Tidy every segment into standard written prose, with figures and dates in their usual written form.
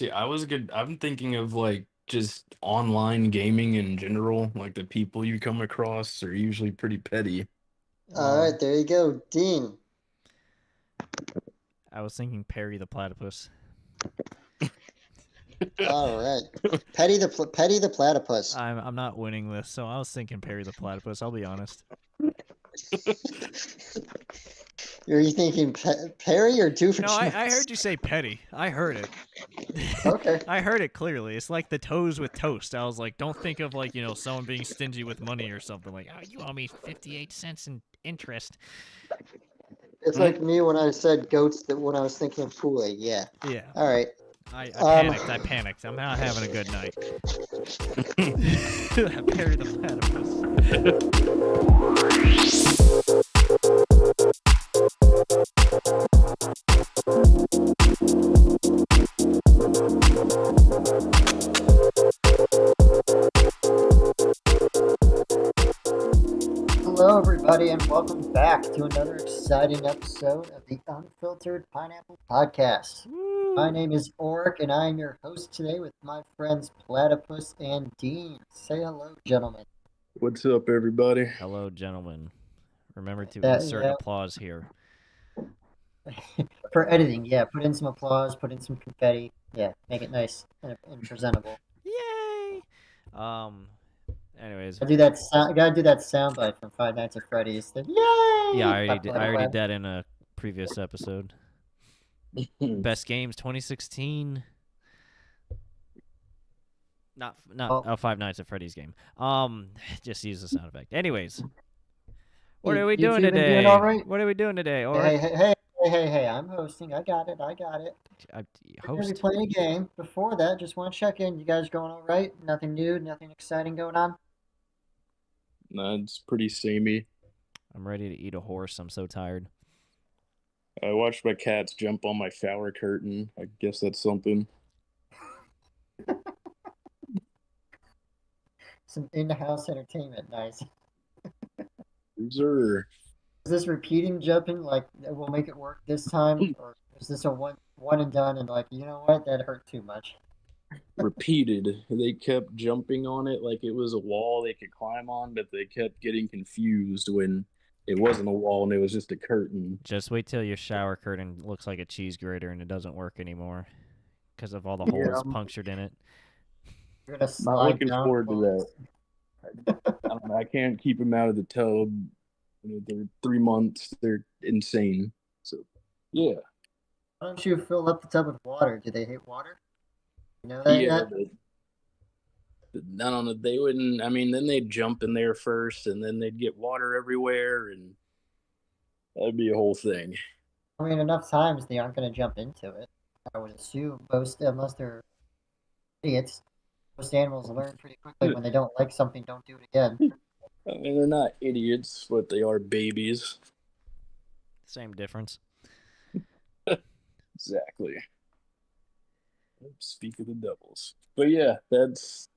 See, I was good. I'm thinking of like just online gaming in general. Like the people you come across are usually pretty petty. All right, there you go, Dean. I was thinking Perry the Platypus. All right, Petty the Platypus. I'm not winning this, so I was thinking Perry the Platypus. I'll be honest. Are you thinking Perry or No, I Doofenshmirtz? heard you say petty. I heard it. Okay. I heard it clearly. It's like the toes with toast. I was like, don't think of like, someone being stingy with money or something. Like, oh, you owe me 58 cents in interest. It's like me when I said goats that when I was thinking of Kool-Aid. Yeah. Yeah. All right. I panicked. I'm not having a good night. Perry the Hello, everybody, and welcome back to another exciting episode of the Unfiltered Pineapple Podcast. Woo. My name is Orik, and I am your host today with my friends Platypus and Dean. Say hello, gentlemen. What's up, everybody? Hello, gentlemen. Remember to insert applause here. For editing, yeah, put in some applause, put in some confetti. Yeah, make it nice and presentable. Yay! Anyways, Gotta do that soundbite from Five Nights at Freddy's. Yay! Yeah, I already did that in a previous episode. Best games 2016. Not Five Nights at Freddy's game. Just use the sound effect. Anyways, what are we doing today? Doing all right? What are we doing today? Hey, I'm hosting. I got it. We're gonna be playing a game. Before that, just want to check in. You guys going all right? Nothing new, nothing exciting going on? Nah, it's pretty samey. I'm ready to eat a horse. I'm so tired. I watched my cats jump on my shower curtain. I guess that's something. Some in-house entertainment, nice. Sure. Is this repeating jumping? Like, we'll make it work this time, or is this a one and done? And like, you know what? That hurt too much. Repeated. They kept jumping on it like it was a wall they could climb on, but they kept getting confused when it wasn't a wall and it was just a curtain. Just wait till your shower curtain looks like a cheese grater and it doesn't work anymore because of all the holes punctured in it. You're gonna Not looking forward to that. I don't know, I can't keep them out of the tub. They're 3 months. They're insane. So, yeah. Why don't you fill up the tub with water? Do they hate water? You know that Yeah, yet? I don't know. They wouldn't. I mean, then they'd jump in there first, and then they'd get water everywhere, and that'd be a whole thing. I mean, enough times they aren't going to jump into it. I would assume most, unless they're idiots, most animals learn pretty quickly when they don't like something, don't do it again. I mean, they're not idiots, but they are babies. Same difference. Exactly. Speak of the devils. But yeah, that's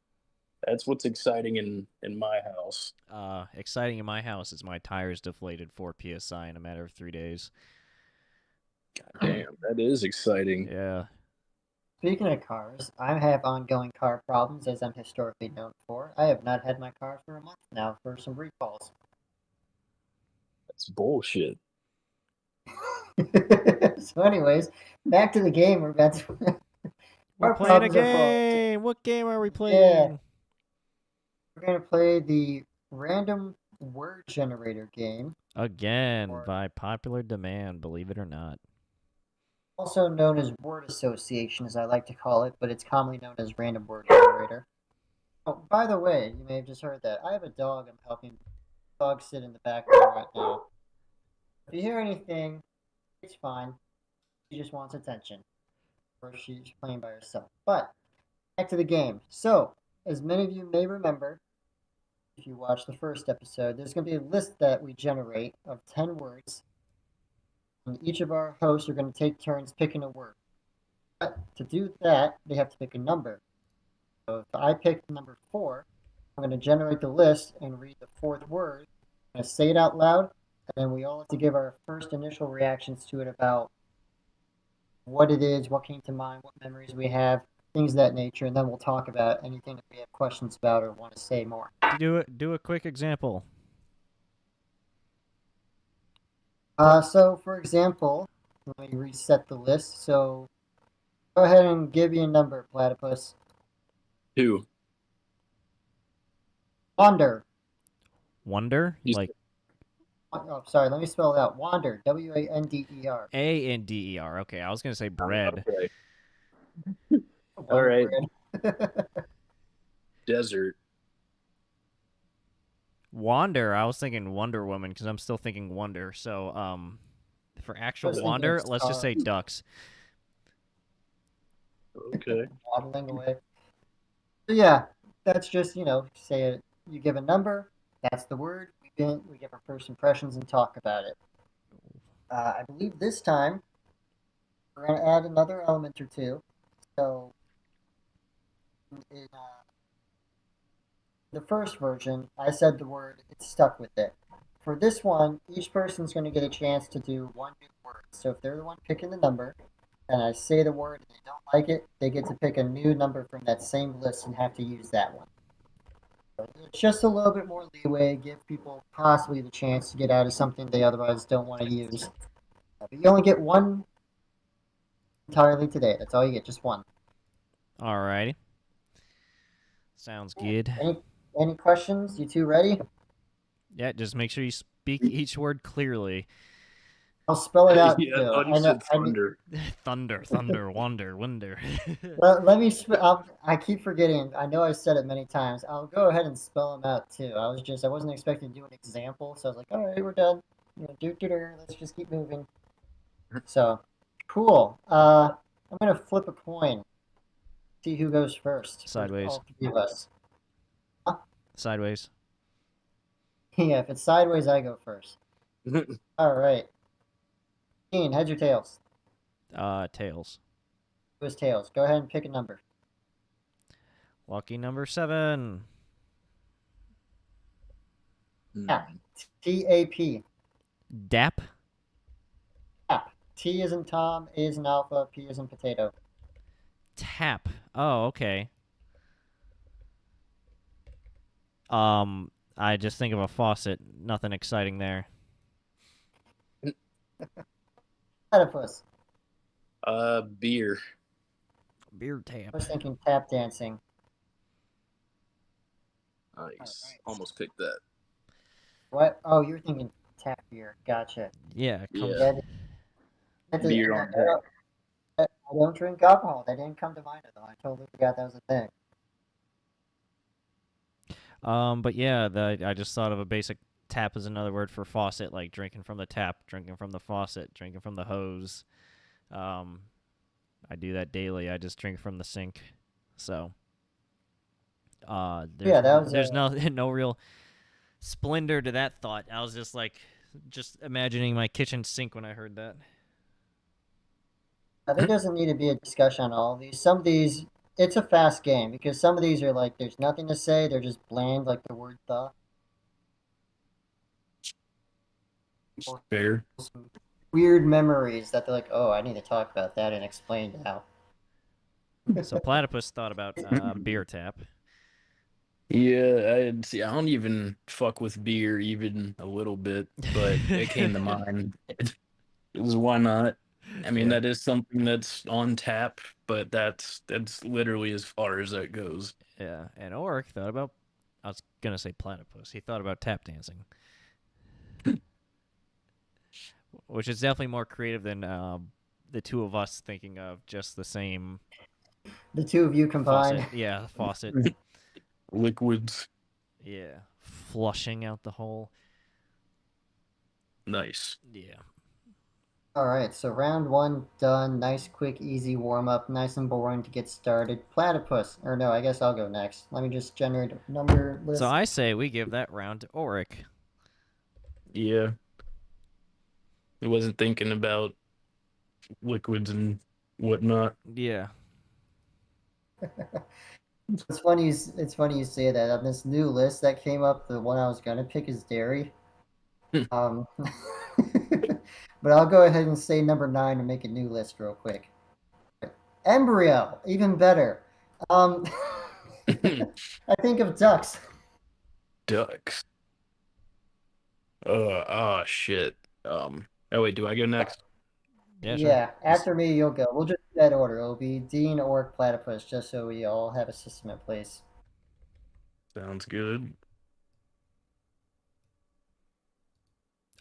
what's exciting in my house. Exciting in my house is my tires deflated 4 psi in a matter of 3 days. God damn, that is exciting. Yeah. Speaking of cars, I have ongoing car problems, as I'm historically known for. I have not had my car for a month now for some recalls. That's bullshit. So anyways, back to the game. We're playing a game. What game are we playing? Yeah. We're going to play the random word generator game. Again, by popular demand, believe it or not. Also known as word association, as I like to call it, but it's commonly known as random word generator. Oh, by the way, you may have just heard that. I have a dog. I'm helping the dog sit in the background right now. If you hear anything, it's fine. She just wants attention. Or she's playing by herself. But, back to the game. So, as many of you may remember, if you watched the first episode, there's going to be a list that we generate of 10 words. And each of our hosts are going to take turns picking a word. But to do that, they have to pick a number. So if I pick number 4, I'm going to generate the list and read the 4th word. I'm going to say it out loud, and then we all have to give our first initial reactions to it about what it is, what came to mind, what memories we have. things of that nature, and then we'll talk about anything that we have questions about or want to say more. Do a quick example. So, for example, let me reset the list. So, go ahead and give me a number, Platypus. 2. Wander. Wonder? You Like Oh, sorry. Let me spell it out. Wander. Wander. A-N-D-E-R. Okay, I was going to say bread. Okay. All Wonder right. bread. Desert. Wander, I was thinking Wonder Woman because I'm still thinking Wonder. So, for actual was thinking wander, of let's just say stars. ducks. Okay. Waddling away. So yeah, that's just say it. You give a number. That's the word. We give our first impressions and talk about it. I believe this time we're going to add another element or two. So in the first version, I said the word. It stuck with it. For this one, each person's going to get a chance to do one new word. So if they're the one picking the number, and I say the word and they don't like it, they get to pick a new number from that same list and have to use that one. So it's just a little bit more leeway, give people possibly the chance to get out of something they otherwise don't want to use. But you only get one entirely today. That's all you get, just one. Alrighty. Sounds good. Any questions? You two ready? Yeah, just make sure you speak each word clearly. I'll spell it out Yeah, I too. thought you said thunder. Thunder, wonder. Let me. I keep forgetting. I know I said it many times. I'll go ahead and spell them out too. I wasn't expecting to do an example, so I was like, all right, we're done. Let's just keep moving. So, cool. I'm gonna flip a coin. See who goes first. Sideways. All three of us. Sideways. Yeah, if it's sideways, I go first. All right. Dean, heads or tails? Tails. It was tails. Go ahead and pick a number. Lucky number 7. Tap. T-A-P. Dap. Tap. T is in Tom, A is in Alpha, P is in Potato. Tap. Oh, okay. I just think of a faucet. Nothing exciting there. Platypus. Beer. Beer I tap. was thinking tap dancing. Nice. Alright. Almost picked that. What? Oh, you were thinking tap beer. Gotcha. Yeah, Yeah. Beer on tap. I don't drink alcohol. That didn't come to mind at all. I totally forgot that was a thing. But yeah, I just thought of a basic tap as another word for faucet, like drinking from the tap, drinking from the faucet, drinking from the hose. I do that daily. I just drink from the sink. So, there's no real splendor to that thought. I was just imagining my kitchen sink when I heard that. There doesn't need to be a discussion on all of these. Some of these, it's a fast game because some of these are like, there's nothing to say. They're just bland, like the word the. Fair. Some weird memories that they're like, oh, I need to talk about that and explain now. So Platypus thought about beer tap. Yeah, I don't even fuck with beer even a little bit, but it came to mind. It was why not? I mean, Yeah. that is something that's on tap, but that's literally as far as that goes. Yeah, and Orik thought about. I was gonna say platypus. He thought about tap dancing, which is definitely more creative than the two of us thinking of just the same The two of you combined. faucet. Yeah, faucet. Liquids. Yeah, flushing out the hole. Nice. Yeah. All right, so round one done. Nice, quick, easy warm up. Nice and boring to get started. Platypus. Or no, I guess I'll go next. Let me just generate a number list. So I say we give that round to Orik. Yeah. I wasn't thinking about liquids and whatnot. Yeah. It's funny. It's funny you say that. On this new list that came up, the one I was gonna pick is dairy. But I'll go ahead and say number 9 and make a new list real quick. Embryo, even better. Um, I think of ducks. Ducks. Oh shit. Oh wait, do I go next? Yeah, sure. Yeah, after me, you'll go. We'll just do that order. It'll be Dean, Orik, Platypus, just so we all have a system in place. Sounds good.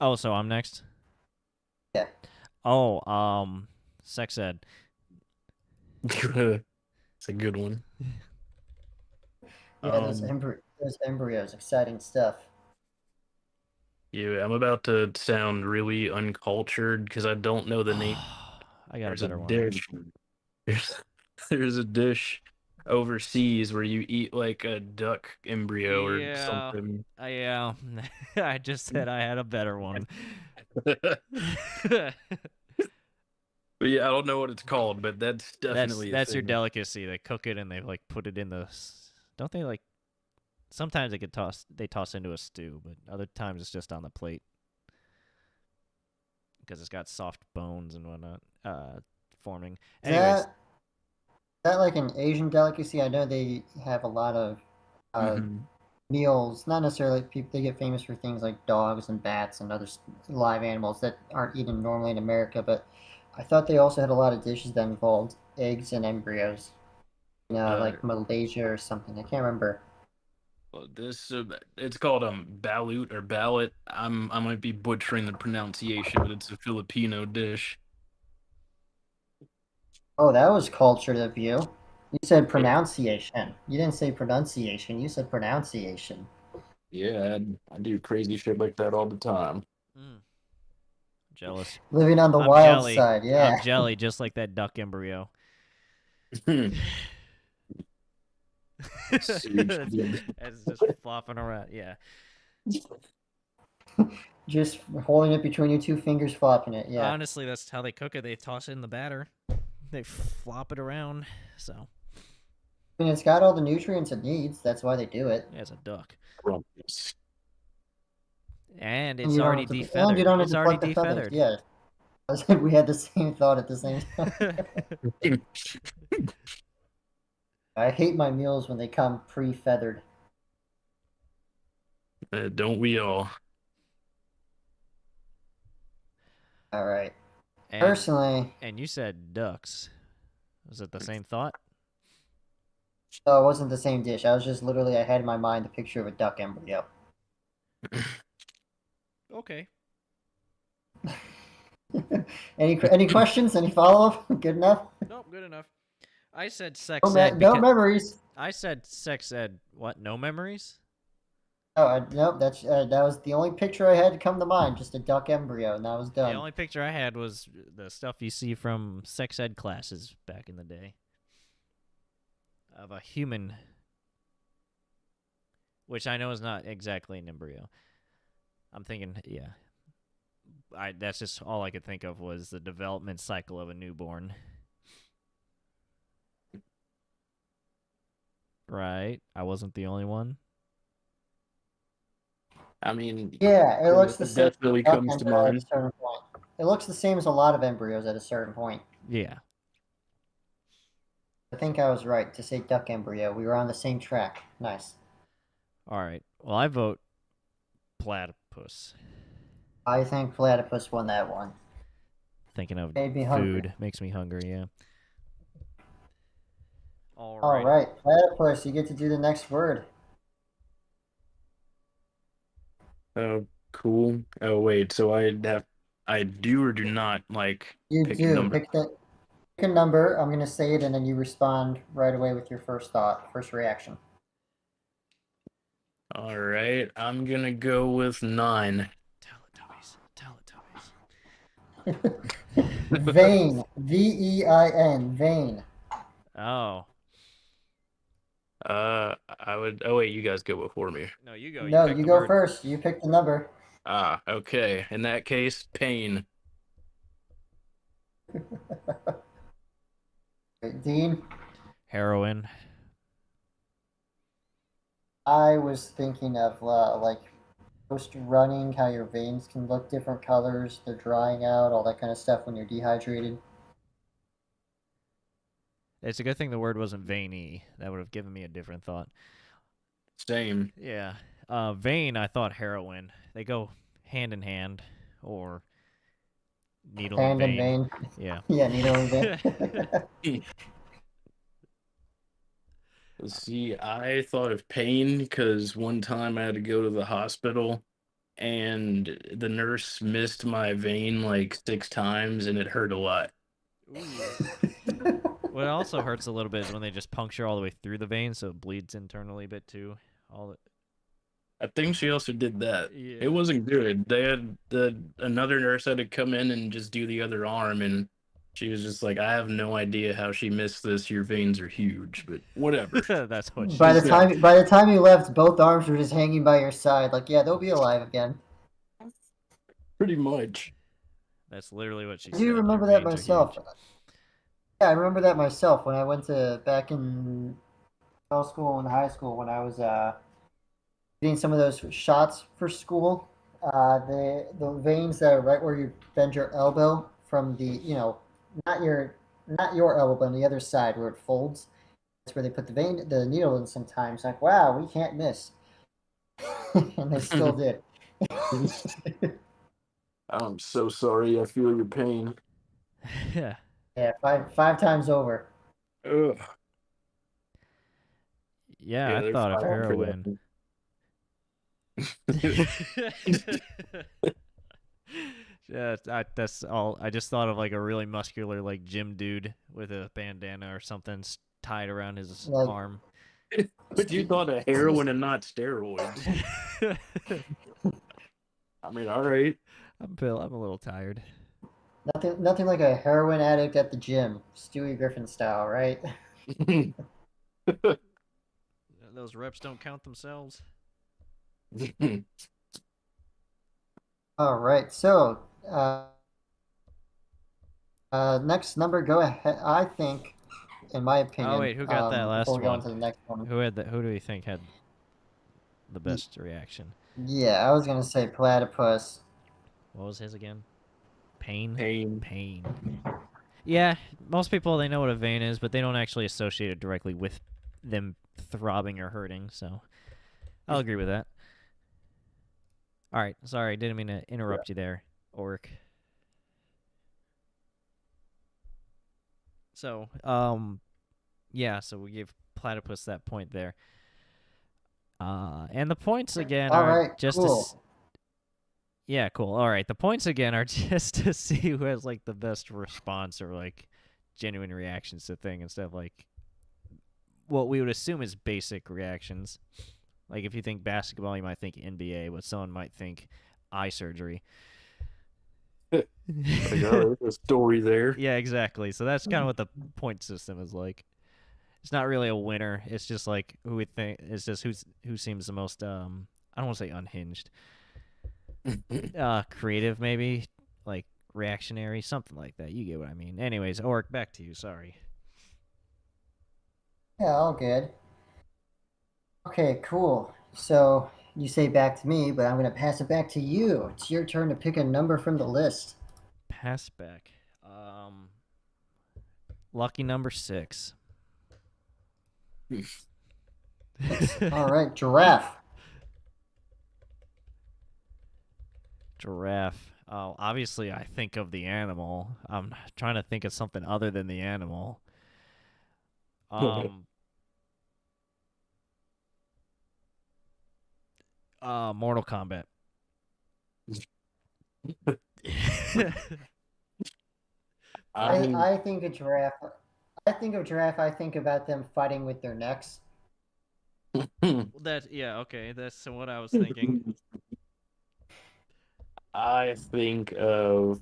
Oh, so I'm next. Yeah, Oh, sex ed. It's a good one. yeah, Um, those embryos, exciting stuff. yeah, I'm about to sound really uncultured because I don't know the name. I got a There's a better one. dish. There's there's a dish overseas where you eat like a duck embryo or Yeah, something. yeah. I just said I had a better one. But yeah, I don't know what it's called, but that's that's definitely a that's your thing. delicacy. They cook it and they like put it in the. Don't they like? Sometimes they get tossed. They toss into a stew, but other times it's just on the plate because it's got soft bones and whatnot forming. Is Anyways, that like an Asian delicacy? I know they have a lot of uh, Hmm. meals. Not necessarily people. They get famous for things like dogs and bats and other live animals that aren't eaten normally in America. But I thought they also had a lot of dishes that involved eggs and embryos. Uh, Like Malaysia or something. I can't remember. well, this it's called balut or ballot. I might be butchering the pronunciation, but it's a Filipino dish. Oh, that was cultured of you. You said Yeah, pronunciation. You didn't say pronunciation. You said pronunciation. yeah, I do crazy shit like that all the time. mm, jealous. Living on the I'm wild jelly. side, I'm yeah. jelly, just like that duck embryo. Such good. It's just flopping around. Yeah. Just holding it between your two fingers, flopping it, yeah. Honestly, that's how they cook it. They toss it in the batter. They flop it around. So, I mean, it's got all the nutrients it needs. That's why they do it. yeah, it's a duck. Crumpets. And And it's you don't already have to, and you defeathered. don't have It's to already pluck the feathers. defeathered. Yeah, I was like, we had the same thought at the same time. I hate my meals when they come pre-feathered. Don't we all? All right. and Personally, and you said ducks. Was it the same thought? no, it wasn't the same dish. I was just literally, I had in my mind the picture of a duck embryo. Okay. Any questions? Any follow up? Good enough. Nope, good enough. I said No, sex ed no because memories. I said sex ed. What? No memories? Oh, nope. That was the only picture I had to come to mind. Just a duck embryo, and that was The done. only picture I had was the stuff you see from sex ed classes back in the day of a human, which I know is not exactly an embryo. I'm thinking, yeah. That's just all I could think of was the development cycle of a newborn. Right? I wasn't the only one. I mean, Yeah, it looks the it same as definitely a duck comes to embryo at a mind. certain point. It looks the same as a lot of embryos at a certain point. Yeah. I think I was right to say duck embryo. We were on the same track. Nice. All right. Well, I vote platypus. I think platypus won that one. Thinking of Made me hungry. food makes me hungry, yeah. All All right. right, platypus, you get to do the next word. Oh, cool. Oh, wait. So I do or do not like You pick a do. number. Pick a number. I'm going to say it, and then you respond right away with your first thought, first reaction. All right. I'm gonna go with 9. Teletubbies. Teletubbies. Vein. Vein. Vein. Oh. I would. Oh wait, you guys go before me. No, you go. You No, pick you the go word. first. You pick the number. Ah, okay. In that case, pain. Dean, Heroin. I was thinking of like post running, how your veins can look different colors, they're drying out, all that kind of stuff when you're dehydrated. It's a good thing the word wasn't veiny. That would have given me a different thought. Same. Yeah. Vein, I thought heroin. They go hand in hand, or needle and Hand and vein. vein. Yeah. Yeah, needle and vein. See, I thought of pain because one time I had to go to the hospital and the nurse missed my vein like 6 times and it hurt a lot. Ooh. What also hurts a little bit is when they just puncture all the way through the vein, so it bleeds internally a bit too. All I think she also did that. Yeah. It wasn't good. They had another nurse had to come in and just do the other arm, and she was just like, "I have no idea how she missed this. Your veins are huge, but whatever." That's what she by the said. time you left, both arms were just hanging by your side. Like, yeah, they'll be alive again. Pretty much. That's literally what she I said. do remember Your that veins are myself. huge. Yeah, I remember that myself when I went to back in middle school and high school when I was getting some of those shots for school. The veins that are right where you bend your elbow from the not your elbow but on the other side where it folds. That's where they put the needle in sometimes. Like, wow, we can't miss. And they still did. I'm so sorry. I feel your pain. Yeah. Yeah, five times over. Ugh. Yeah, Yeah, I they're thought of fine for heroin. Yeah, that's all. I just thought of like a really muscular, like gym dude with a bandana or something tied around his Like, arm. But you thought of heroin and not steroids. I mean, all right. I'm a little tired. nothing like a heroin addict at the gym, Stewie Griffin style, right? Those reps don't count themselves. All right, so next number, go ahead. I think, in my opinion, Oh wait, who got that last before we go one? on to the next one. Who had that? Who do you think had the best reaction? Yeah, I was gonna say platypus. What was his again? Pain. Pain. Pain. Yeah, most people they know what a vein is, but they don't actually associate it directly with them throbbing or hurting. So I'll agree with that. All right, sorry, didn't mean to interrupt you there, Orik. So, yeah, so we gave platypus that point there. And the points again All are right, just cool. yeah, cool. All right, the points again are just to see who has like the best response or like genuine reactions to thing instead of like what we would assume is basic reactions. Like if you think basketball, you might think NBA, but someone might think eye surgery. Like, oh, there's a story there. Yeah, exactly. So that's kind of what the point system is like. It's not really a winner. It's just like who we think. It's just who seems the most. I don't want to say unhinged. Creative maybe, like reactionary, something like that. You get what I mean. Anyways, Orik, back to you. Sorry. Yeah, all good. Okay, cool. So you say back to me, but I'm gonna pass it back to you. It's your turn to pick a number from the list. Pass back. Lucky number 6. All right, giraffe. Giraffe. Oh, obviously I think of the animal. I'm trying to think of something other than the animal. Mortal Kombat. I think of giraffe. I think of giraffe. I think about them fighting with their necks. Yeah, okay. That's what I was thinking. I think of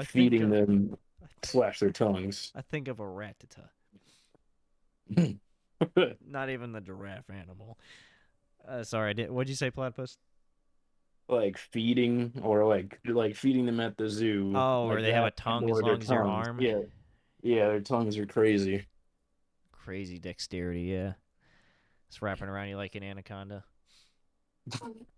feeding them slash their tongues. I think of a ratata. Not even the giraffe animal. Sorry, what'd you say, platypus? Like feeding or like feeding them at the zoo. Oh, like where they have a tongue as long as your arm. Yeah, yeah, their tongues are crazy. Crazy dexterity, yeah. It's wrapping around you like an anaconda.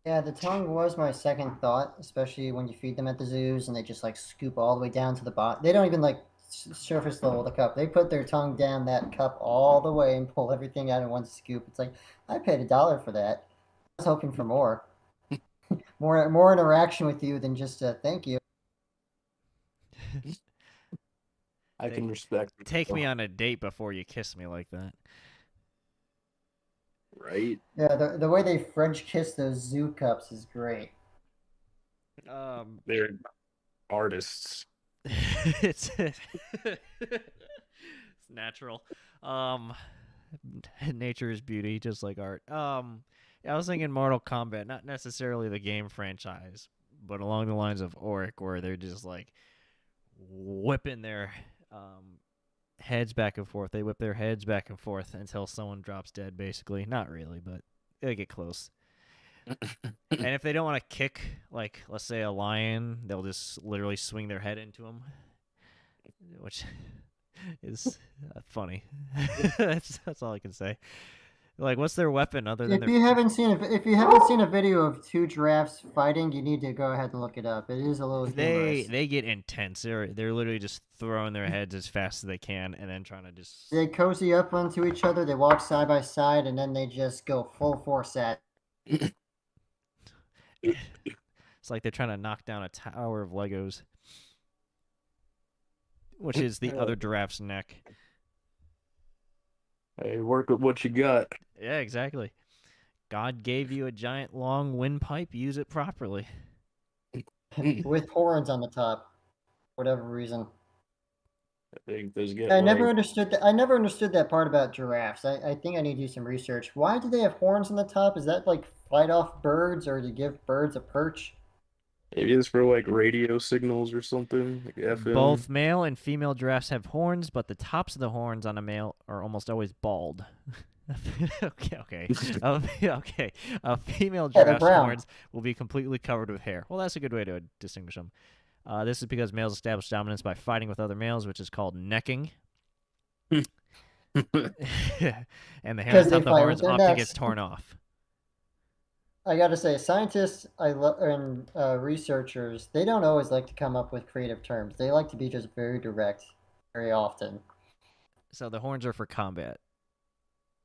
Yeah, the tongue was my second thought, especially when you feed them at the zoos and they just like scoop all the way down to the bottom. They don't even like surface level of the cup. They put their tongue down that cup all the way and pull everything out in one scoop. It's like, I paid $1 for that. I was hoping for more. More interaction with you than just a thank you. I can respect it. Take me on a date before you kiss me like that. Right? Yeah, the way they French kiss those zoo cups is great. They're artists. it's natural. Nature is beauty, just like art. I was thinking Mortal Kombat, not necessarily the game franchise, but along the lines of Orik, where they're just like whipping their heads back and forth. They whip their heads back and forth until someone drops dead, basically. Not really, but they get close. And if they don't want to kick, like, let's say a lion, they'll just literally swing their head into him, which is funny. that's all I can say. Like, what's their weapon other than If you haven't seen a video of two giraffes fighting, you need to go ahead and look it up. It is a little humorous. They get intense. They're literally just throwing their heads as fast as they can and then trying to just They cozy up onto each other. They walk side by side, and then they just go full force at. It's like they're trying to knock down a tower of Legos, which is the other giraffe's neck. Hey, work with what you got. Yeah, exactly. God gave you a giant long windpipe. Use it properly. With horns on the top, for whatever reason. I think those get. I never understood that. I never understood that part about giraffes. I think I need to do some research. Why do they have horns on the top? Is that like fight off birds or to give birds a perch? Maybe it's for like radio signals or something. Like FM. Both male and female giraffes have horns, but the tops of the horns on a male are almost always bald. okay. Okay. A female giraffe's horns will be completely covered with hair. Well, that's a good way to distinguish them. This is because males establish dominance by fighting with other males, which is called necking. And the hair on top of the horns often gets torn off. I gotta say, scientists and researchers, they don't always like to come up with creative terms. They like to be just very direct, very often. So the horns are for combat,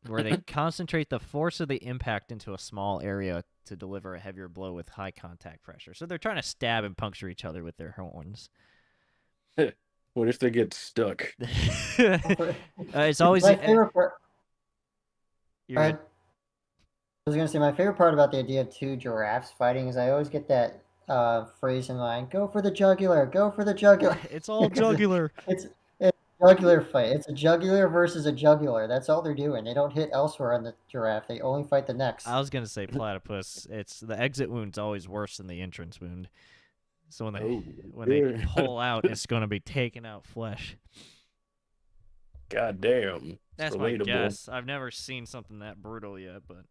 where they concentrate the force of the impact into a small area to deliver a heavier blow with high contact pressure. So they're trying to stab and puncture each other with their horns. What if they get stuck? It's always my favorite part. You're good? I was going to say, my favorite part about the idea of two giraffes fighting is I always get that phrase in mind, go for the jugular, go for the jugular. It's all jugular. It's a jugular fight. It's a jugular versus a jugular. That's all they're doing. They don't hit elsewhere on the giraffe. They only fight the necks. I was going to say platypus. It's the exit wound's always worse than the entrance wound. So when they pull out, it's going to be taking out flesh. God damn. That's relatable. My guess. I've never seen something that brutal yet, but...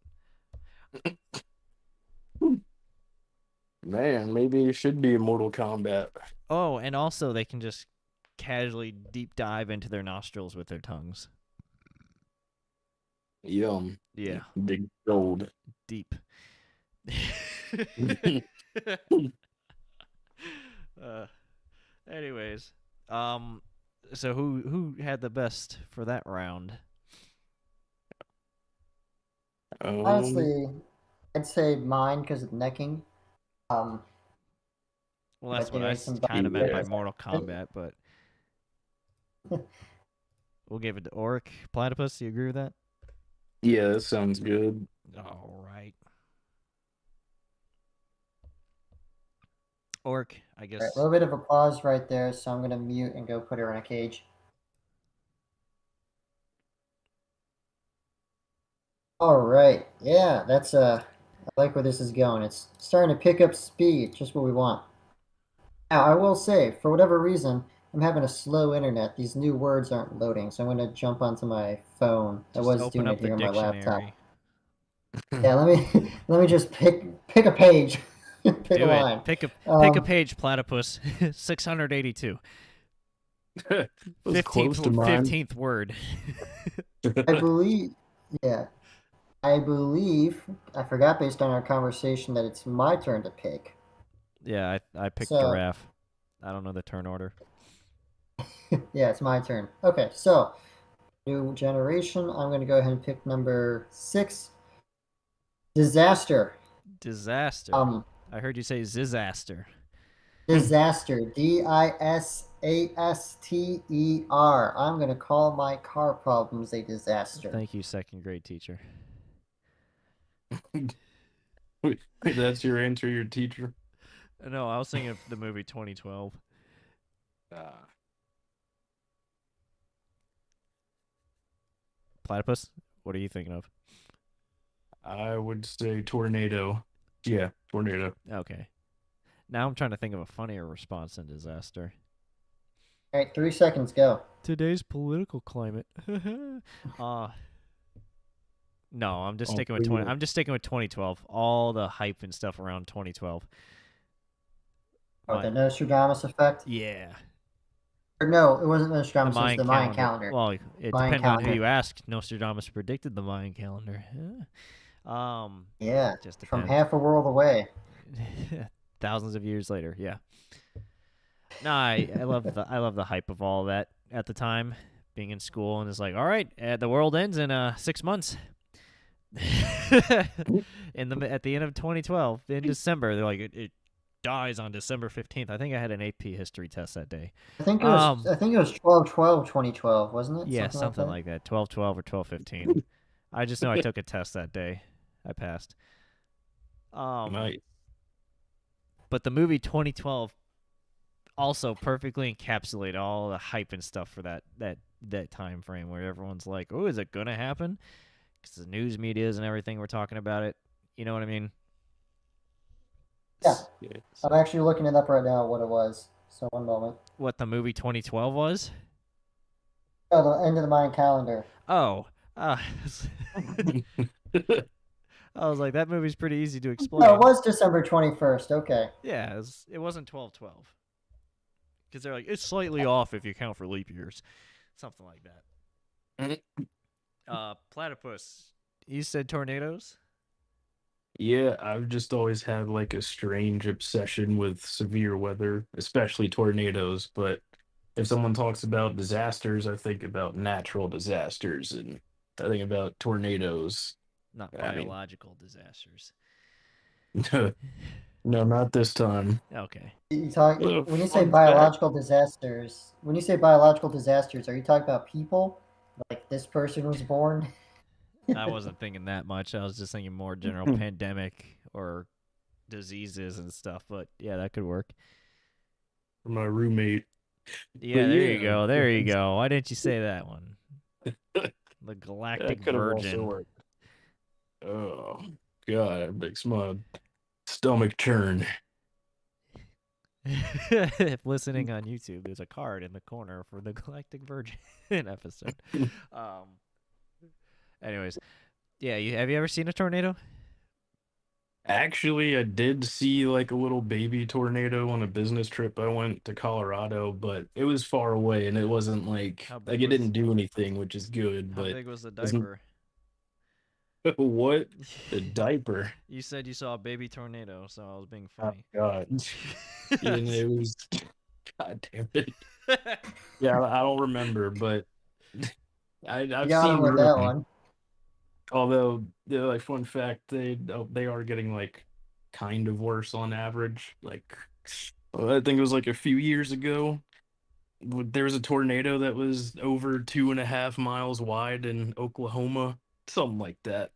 Man, maybe it should be a Mortal Kombat. Oh, and also they can just casually deep dive into their nostrils with their tongues. Yum. Yeah. Big gold. Deep. Anyways, so who had the best for that round? Honestly, I'd say mine because of necking. Well, that's what I kind of meant by Mortal Kombat, but we'll give it to Orik. Platypus, you agree with that? Yeah, that sounds good. All right. Orik, I guess. Right, a little bit of a pause right there, so I'm going to mute and go put her in a cage. All right. Yeah, that's I like where this is going. It's starting to pick up speed, just what we want. Now, I will say, for whatever reason, I'm having a slow internet. These new words aren't loading, so I'm going to jump onto my phone. I was doing it here on my laptop. Yeah, let me just pick a page. pick a line. Pick a page, Platypus. 682. 15th word. I believe, I forgot based on our conversation that it's my turn to pick. Yeah, I picked Giraffe. I don't know the turn order. Yeah, it's my turn. Okay, so new generation. I'm going to go ahead and pick number 6. Disaster. Disaster. Um, I heard you say zizaster. Disaster. Disaster. I'm going to call my car problems a disaster. Thank you, second grade teacher. Wait, that's your answer, your teacher? No, I was thinking of the movie 2012. Uh, Platypus? What are you thinking of? I would say tornado. Yeah, tornado. Okay. Now I'm trying to think of a funnier response than disaster. All right, 3 seconds, go. Today's political climate. uh no, I'm just Oh, sticking with 20. really? I'm just sticking with 2012. All the hype and stuff around 2012. Oh, the My Nostradamus effect? yeah, Or no, it wasn't the Nostradamus, it was Mayan the Mayan calendar. calendar. Well, it Mayan depends on who calendar. you ask. Nostradamus predicted the Mayan calendar. Yeah, Just from depends. half a world away. Thousands of years later, yeah. No, I love the hype of all that at the time, being in school and it's like, all right, the world ends in 6 months. At the end of 2012, in December, they're like it dies on December 15th. I think I had an AP history test that day. I think it was 12/12/2012, wasn't it? Yeah, Something like something that. like that. 12/12 or 12/15. I just know I took a test that day. I passed. Um, Nice. but the movie 2012 also perfectly encapsulated all the hype and stuff for that time frame where everyone's like, "Oh, is it gonna happen?" Because the news medias and everything were talking about it. You know what I mean? Yeah, Yes. I'm actually looking it up right now what it was. So one moment. What the movie 2012 was? Oh, the end of the Mayan calendar. Oh, uh, I was like, that movie's pretty easy to No, it explain. was December 21st. Okay. Yeah, it wasn't 12/12 because they're like it's slightly off if you count for leap years, something like that. Platypus. You said tornadoes. Yeah, I've just always had like a strange obsession with severe weather, especially tornadoes. But if someone talks about disasters, I think about natural disasters, and I think about tornadoes. Not I mean, biological disasters. no, not this time. Okay. You talk when you say Fun fact. biological disasters. When you say biological disasters, are you talking about people? Like this person was born? I wasn't thinking that much. I was just thinking more general pandemic or diseases and stuff. But yeah, that could work. For my roommate. But Yeah, there you yeah, go. There you go. Why didn't you say that one? The that Galactic could have also Virgin. worked. Oh God, it makes my stomach churn. If listening on YouTube, there's a card in the corner for the Galactic Virgin episode. Um. Anyways, yeah. Have you ever seen a tornado? Actually, I did see like a little baby tornado on a business trip. I went to Colorado, but it was far away and it wasn't How like big it was didn't do anything, which is good, How but big was the isn't diaper? what the diaper. You said you saw a baby tornado, so I was being Oh funny. God. Yeah, it was God damn it. Yeah, I don't remember, but You I've got him seen with that room. one. Although, like fun fact, they are getting like kind of worse on average. Like, I think it was like a few years ago. There was a tornado that was over 2.5 miles wide in Oklahoma, something like that.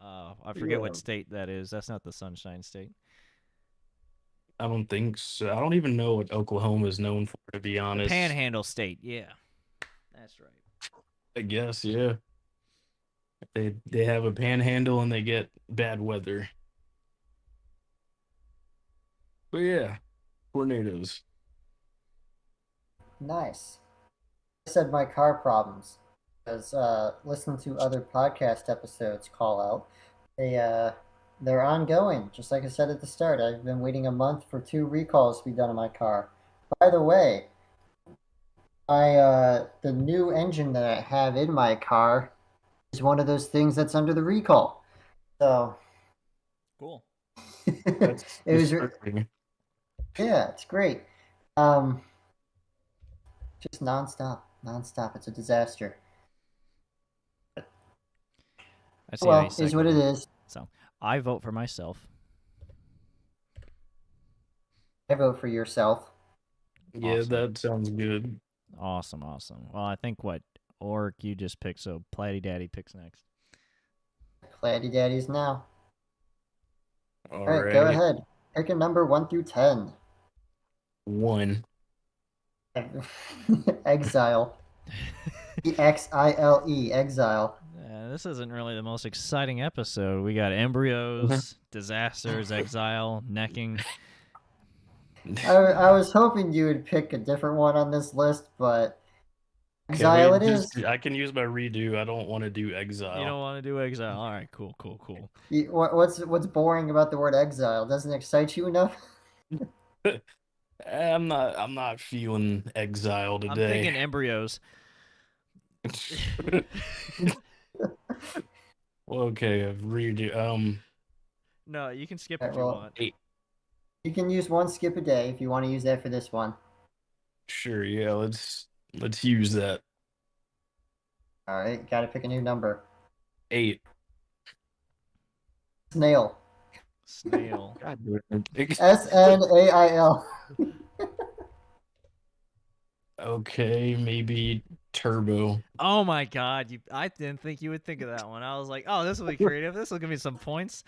I forget what Yeah, state that is. That's not the Sunshine State. I don't think so. I don't even know what Oklahoma is known for, to be The honest. Panhandle State. Yeah, that's right. I guess, yeah. They have a panhandle and they get bad weather. But yeah, tornadoes. Nice. I said my car problems because listening to other podcast episodes call out. They're ongoing. Just like I said at the start, I've been waiting a month for 2 recalls to be done on my car. By the way, the new engine that I have in my car is one of those things that's under the recall. So Cool. it That's was disturbing. yeah, it's great. Um, Just nonstop, nonstop. It's a disaster. I see how you Well, is what it segmented. is. So I vote for myself. I vote for yourself. Yeah, Awesome. that sounds good. Awesome. Well, I think what Orik you just picked, so Platty Daddy picks next. Platy Daddies now. All All right, go right. ahead. Pick a number 1 through 10. 1. Exile. Exile. Exile. This isn't really the most exciting episode. We got embryos, disasters, exile, necking. I was hoping you would pick a different one on this list, but Can Exile we it is. just? I can use my redo. I don't want to do You don't exile. want to do exile. All right, cool. What's boring about the word exile? Doesn't it excite you enough? I'm not feeling exile I'm thinking today. embryos. Well, okay, redo. No, you can skip All if right, you well, want. you can use one skip a day if you want to use that for this one. Sure, yeah, let's use that. All right, got to pick a new number. 8. Snail. Snail. God damn it. Snail. Okay, maybe turbo. Oh my god, I didn't think you would think of that one. I was like, oh, this will be creative. This will give me some points.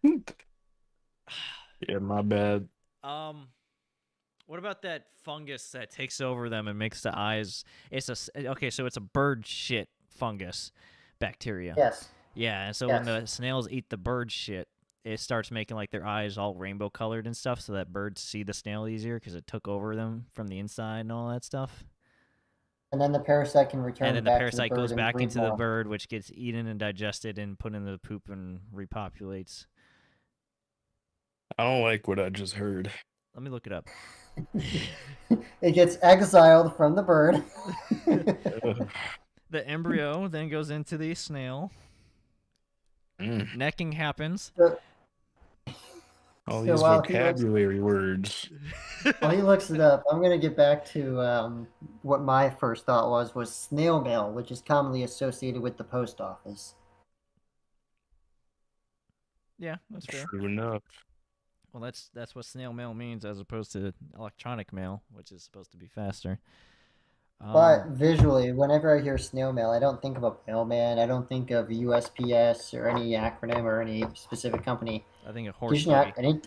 Yeah, my bad. What about that fungus that takes over them and makes the eyes? Okay, so it's a bird shit fungus bacteria. Yes. Yeah, and so when Yes. the snails eat the bird shit, it starts making like their eyes all rainbow colored and stuff, so that birds see the snail easier because it took over them from the inside and all that stuff. And then the parasite can And return then the back to the parasite bird goes and back breed into the more. bird, which gets eaten and digested and put in the poop and repopulates. I don't like what I just heard. Let me look it up. It gets exiled from the bird. Ugh. The embryo then goes into the snail. Mm, Necking happens. all So these vocabulary words. while he looks it up, I'm gonna get back to what my first thought was snail mail, which is commonly associated with the post office. Yeah, that's fair. True enough. Well, that's what snail mail means as opposed to electronic mail, which is supposed to be faster. But visually, whenever I hear snail mail, I don't think of a mailman. I don't think of USPS or any acronym or any specific company. I think a horse buggy.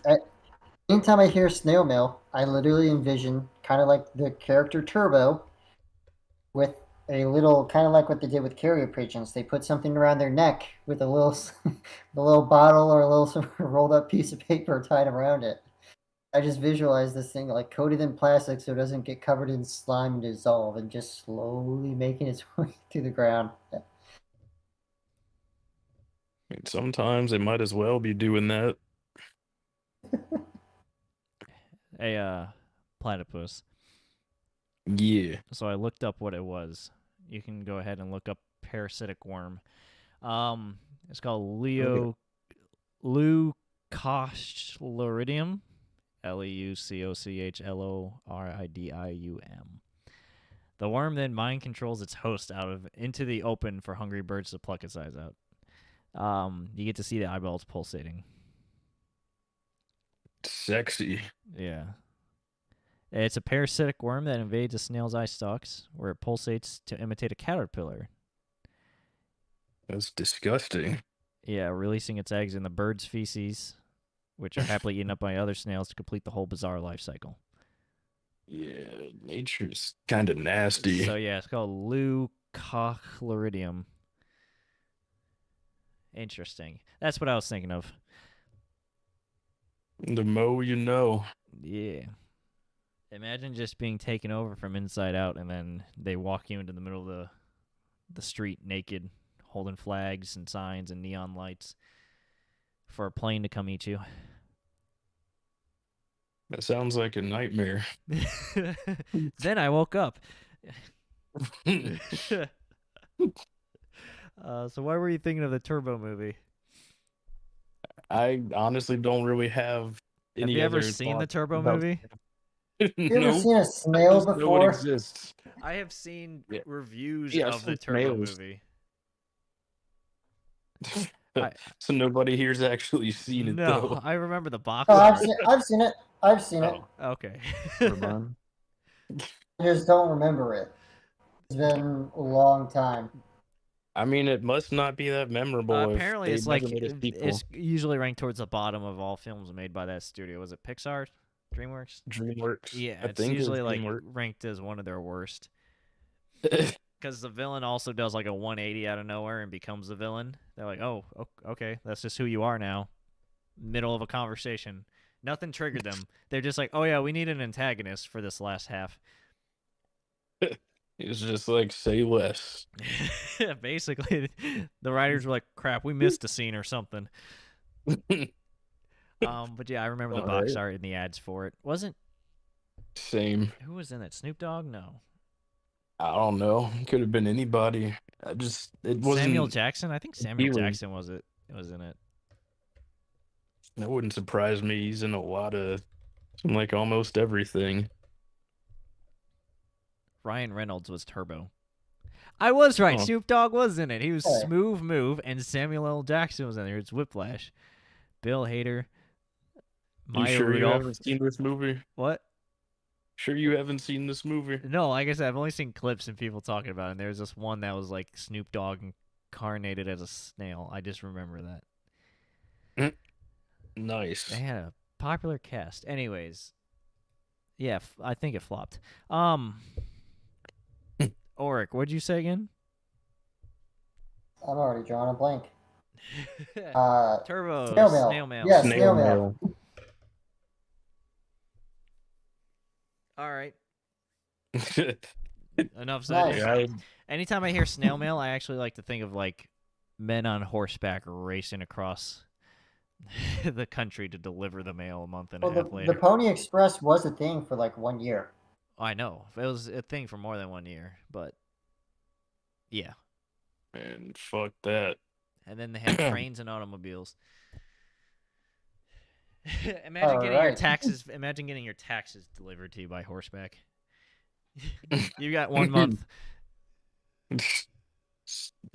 Anytime I hear snail mail, I literally envision kind of like the character Turbo with a little, kind of like what they did with carrier pigeons. They put something around their neck with a little, the little bottle or a little rolled up piece of paper tied around it. I just visualize this thing like coated in plastic so it doesn't get covered in slime and dissolve, and just slowly making its way through the ground. I mean, sometimes they might as well be doing that. A platypus. Yeah. So I looked up what it was. You can go ahead and look up parasitic worm. It's called Leucochloridium. Leucochloridium. The worm then mind controls its host into the open for hungry birds to pluck its eyes out. You get to see the eyeballs pulsating. Sexy. Yeah. It's a parasitic worm that invades a snail's eye stalks, where it pulsates to imitate a caterpillar. That's disgusting. Yeah, releasing its eggs in the bird's feces, which are happily eaten up by other snails to complete the whole bizarre life cycle. Yeah, nature's kind of nasty. So yeah, it's called Leucochloridium. Interesting. That's what I was thinking of. The mo you know. Yeah. Imagine just being taken over from inside out, and then they walk you into the middle of the street naked, holding flags and signs and neon lights for a plane to come eat you. That sounds like a nightmare. Then I woke up. So why were you thinking of the Turbo movie? I honestly don't really have any you ever other seen the thoughts Turbo about- movie? You ever Nope. seen a I snail just know it before? exists. I have seen Yeah. reviews Yeah, I've of the seen Turbo snails. movie. I So nobody here's actually seen it no, though. I remember the Oh, box art. I've seen it. I've seen it. Oh, Okay. never mind. I just don't remember it. It's been a long time. I mean, it must not be that memorable if Apparently, they it's never like made a sequel. it's usually ranked towards the bottom of all films made by that studio. Was it Pixar, DreamWorks? DreamWorks. Yeah, I it's think it was usually like DreamWorks. ranked as one of their worst. Because the villain also does like a 180 out of nowhere and becomes the villain. They're like, oh, okay, that's just who you are now. Middle of a conversation. Nothing triggered them. They're just like, oh yeah, we need an antagonist for this last half. It's just like say less. Basically, the writers were like, crap, we missed a scene or something. But yeah, I remember the All box right. art and the ads for it. Wasn't Same. who was in it? Snoop Dogg? No. I don't know. It could have been anybody. It Samuel wasn't Jackson? I think Samuel appealing. Jackson was in it. That wouldn't surprise me. He's in a lot of like almost everything. Ryan Reynolds was Turbo. I was right. Oh, Snoop Dogg was in it. He was Hey, Smooth Move, and Samuel L. Jackson was in there. It's Whiplash. Bill Hader, you Maya sure you Rudolph. haven't seen this movie? What? Sure you haven't seen this movie? No, like I said, I've only seen clips and people talking about it. And there's this one that was like Snoop Dogg incarnated as a snail. I just remember that. They Nice. had a popular cast. Anyways, yeah, I think it flopped. Orik, what'd you say again? I'm already drawing a blank. Turbo, Snail mail. snail mail. Yes, Snail snail mail. mail. All right. Enough said. Nice. Yeah, Anytime I hear snail mail, I actually like to think of like men on horseback racing across the country to deliver the mail a month and a Well, half the later. Pony Express was a thing for like 1 year. I know. It was a thing for more than 1 year, but yeah. man, fuck that. And then they had trains and automobiles. All right. Imagine getting your taxes delivered to you by horseback. You got 1 month.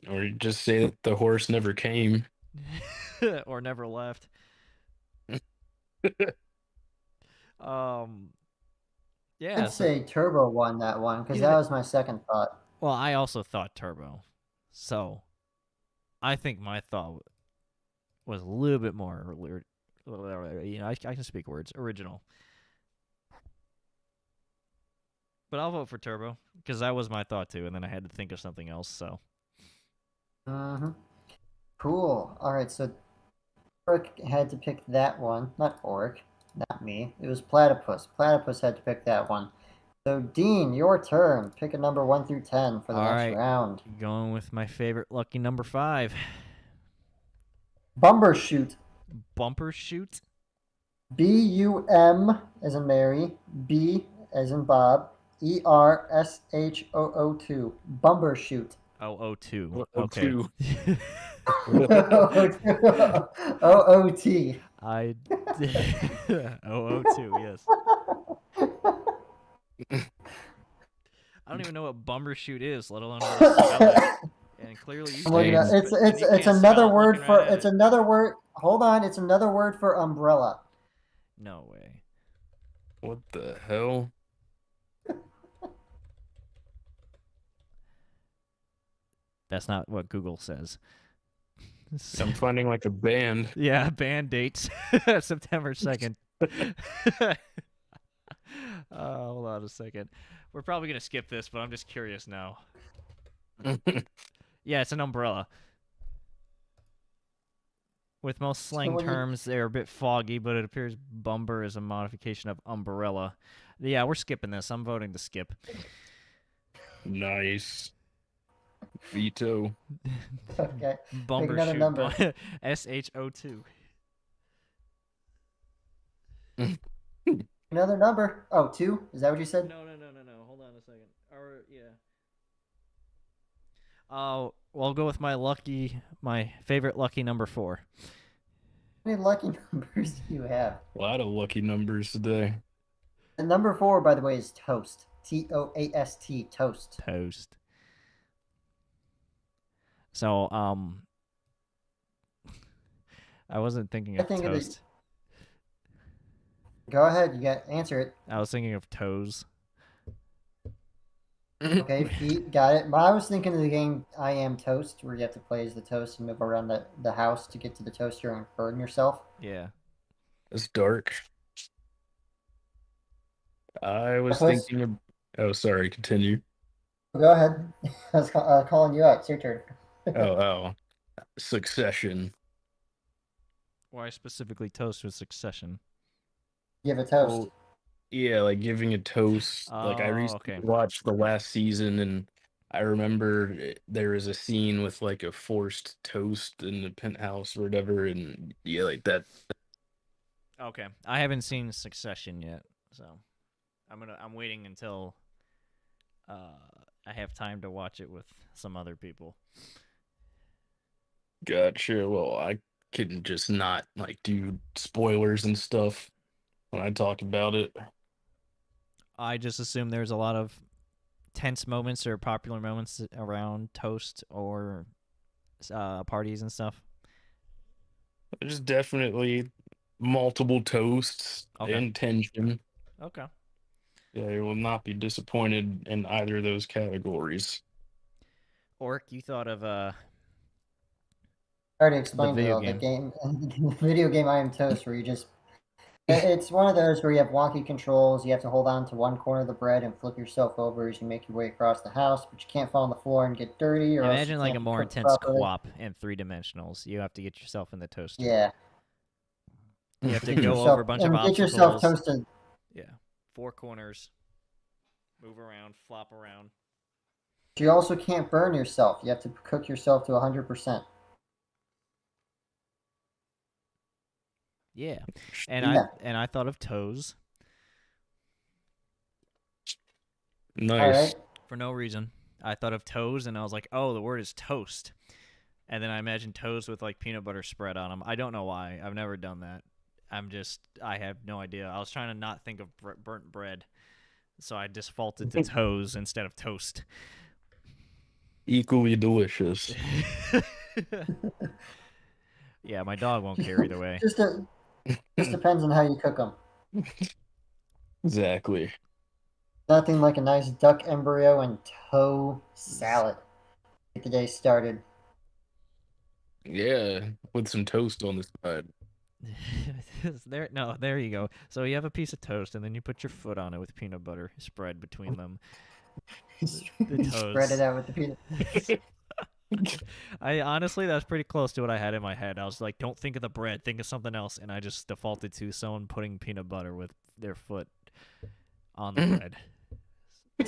Or you just say that the horse never came. Or never left. Yeah, I'd say Turbo won that one because that was my second thought. well, I also thought Turbo. So, I think my thought was a little bit more, I can speak words, original. But I'll vote for Turbo because that was my thought too, and then I had to think of something else. So, Mm-hmm. Cool. All right, so Orik had to pick that one. Not Orik, not me. It was Platypus. Platypus had to pick that one. So, Dean, your turn. Pick a number 1 through 10 for the all next right, round. going with my favorite lucky number 5, Bumbershoot. Bumbershoot. B-U-M as in Mary. B as in Bob. E-R-S-H-O-O-2. Bumbershoot. 002. Oh, Okay. two. O-O-T. I 002. Yes. I don't even know what Bumbershoot is, let alone how to spell it. And clearly you I'm looking can't. at Same. it's another word for it's another word. Hold on, it's another word for umbrella. No way. What the hell? That's not what Google says. I'm finding like a band. Yeah, band dates September 2nd. Hold on a second. We're probably going to skip this, but I'm just curious now. Yeah, it's an umbrella. With most slang terms, they're a bit foggy, but it appears bumper is a modification of umbrella. Yeah, we're skipping this. I'm voting to skip. Nice. Veto. Okay. Bumbershoot. number. SHO2. Another number. Oh, 2? Is that what you said? No. Hold on a second. Or yeah. Well, I'll go with my favorite lucky number 4. How many lucky numbers do you have? A lot of lucky numbers today. And number 4, by the way, is toast. Toast. Toast. Toast. So, I wasn't thinking I of think of the. toast. Go ahead, you got answer it. I was thinking of toes. Okay, feet, got it. But I was thinking of the game I Am Toast, where you have to play as the toast and move around the house to get to the toaster and burn yourself. Yeah. It's dark. I was Platypus, thinking of. Oh, sorry. Continue. go ahead. I was calling you out. It's your turn. Oh. Succession. Why specifically toast with Succession? Give a toast. Well, yeah, like giving a toast. Like I Oh, recently okay. watched the last season, and I remember there was a scene with like a forced toast in the penthouse or whatever, and yeah, like that. Okay. I haven't seen Succession yet, so I'm waiting until I have time to watch it with some other people. Gotcha. Well, I can just not like do spoilers and stuff when I talk about it. I just assume there's a lot of tense moments or popular moments around toast or parties and stuff. There's definitely multiple toasts Okay. and tension. Okay. Yeah, you will not be disappointed in either of those categories. Orik, you thought of I already the explained it video all. The game. game, the video game I Am Toast, where you just. It's one of those where you have wonky controls. You have to hold on to one corner of the bread and flip yourself over as you make your way across the house, but you can't fall on the floor and get dirty, or else you Imagine like a can't be more cooked intense properly. co-op in 3 dimensionals. You have to get yourself in the toaster. Yeah. You have to Get go over a yourself bunch of and get yourself obstacles. toasted. Yeah. 4 corners. Move around, flop around. You also can't burn yourself. You have to cook yourself to 100%. Yeah. And Yeah. I thought of toes All Nice. right. for no reason. I thought of toes and I was like, "Oh, the word is toast." And then I imagined toes with like peanut butter spread on them. I don't know why. I've never done that. I have no idea. I was trying to not think of burnt bread. So I defaulted to toes instead of toast. Equally delicious. Yeah, my dog won't care either way. Just depends on how you cook them. Exactly. Nothing like a nice duck embryo and toe salad. Get the day started. Yeah, with some toast on the side. There you go. So you have a piece of toast, and then you put your foot on it with peanut butter spread between them. The Spread it toes. out with the peanut. I honestly, that's pretty close to what I had in my head. I was like, don't think of the bread, think of something else, and I just defaulted to someone putting peanut butter with their foot on the bread. Are you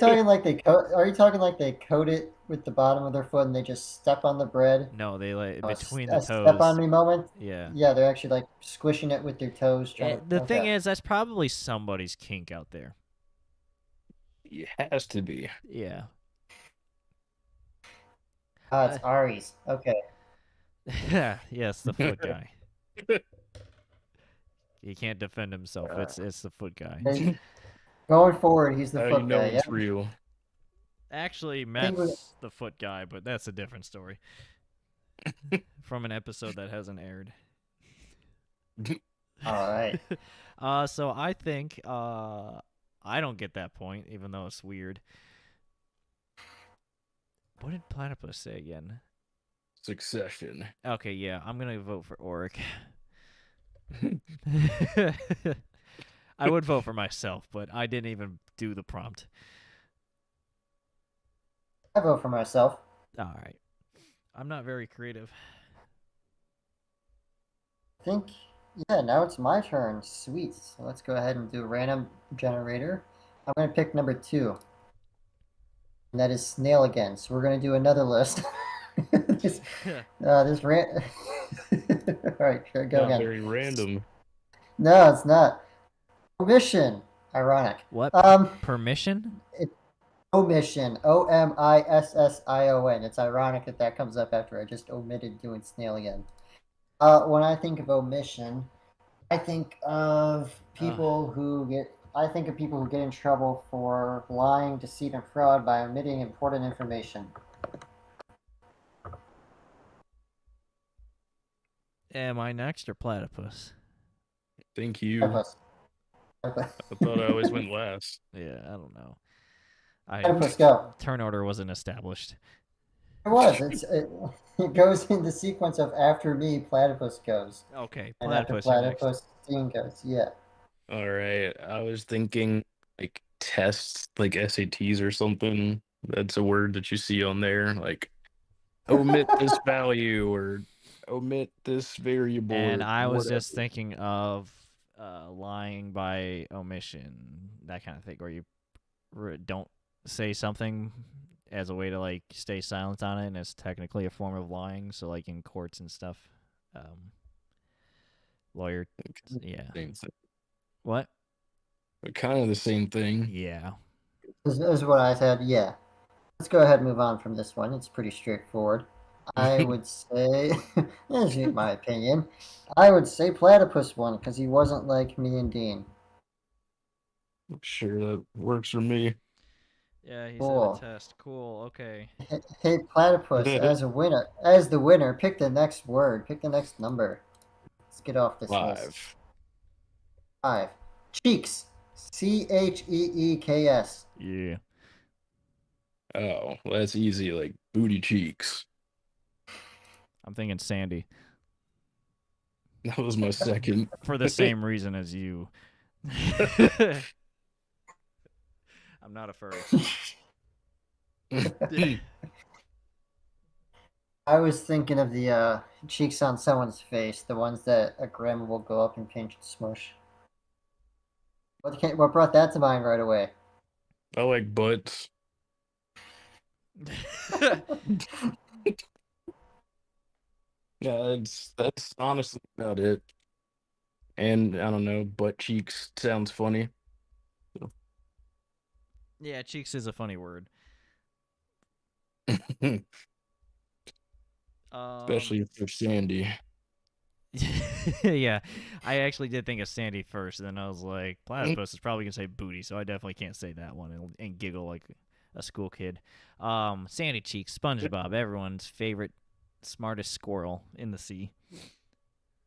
talking like they coat it with the bottom of their foot and they just step on the bread? No, they like A between the step on toes. me moment? Yeah. Yeah, they're actually like squishing it with their toes, trying to. The thing Okay. is, that's probably somebody's kink out there. It has to be. Yeah. Ah, it's Ari's. Okay. Yes, the foot guy. He can't defend himself. It's the foot guy. Going forward, he's the You foot know guy. it's Yeah. real. Actually, think we- Matt's the foot guy, but that's a different story. From an episode that hasn't aired. All right. So I think I don't get that point, even though it's weird. What did Platypus say again? Succession. Okay, yeah, I'm gonna vote for Orik. I would vote for myself, but I didn't even do the prompt. I vote for myself. All right. I'm not very creative. I think, yeah, now it's my turn. Sweet. So let's go ahead and do a random generator. I'm going to pick number 2. And that is Snail again. So we're going to do another list. this All right, go Not again. very random. No, it's not. Omission. Ironic. What? Permission? Omission. Omission. It's ironic that comes up after I just omitted doing Snail again. When I think of omission, I think of people who get I think of people who get in trouble for lying, deceit, and fraud by omitting important information. Am I next or platypus? Thank you. Platypus. I thought I always went last. Yeah, I don't know. I Platypus, go. turn order wasn't established. It was. It goes in the sequence of after me, platypus goes, Okay, and after platypus, you're next. platypus, Dean goes. Yeah. All right. I was thinking like tests, like SATs or something. That's a word that you see on there, like omit this value or omit this variable And or I was whatever. just thinking of lying by omission, that kind of thing, where you don't say something as a way to like stay silent on it, and it's technically a form of lying. So like in courts and stuff, lawyer, yeah. Same thing. What? But kind of the same thing. Yeah. This is what I said. Yeah. Let's go ahead and move on from this one. It's pretty straightforward. I would say, this is my opinion, I would say platypus one because he wasn't like me and Dean. Sure, that works for me. Yeah, he Cool. said a test. Cool. Okay. Hey, platypus, as the winner, pick the next word, pick the next number. Let's get off this list. 5. 5. Cheeks. Cheeks. Yeah. Oh, well, that's easy, like booty cheeks. I'm thinking Sandy That was my second. for the same reason as you. I'm not a furry. I was thinking of the cheeks on someone's face, the ones that a grandma will go up and pinch and smush. What brought that to mind right away? I like butts. Yeah, that's honestly about it. And I don't know, butt cheeks sounds funny. Yeah, cheeks is a funny word. Especially if they're sandy. Yeah, I actually did think of Sandy first, and then I was like, platypus is probably gonna say booty, so I definitely can't say that one and giggle like a school kid. Sandy Cheeks, SpongeBob, everyone's favorite, smartest squirrel in the sea.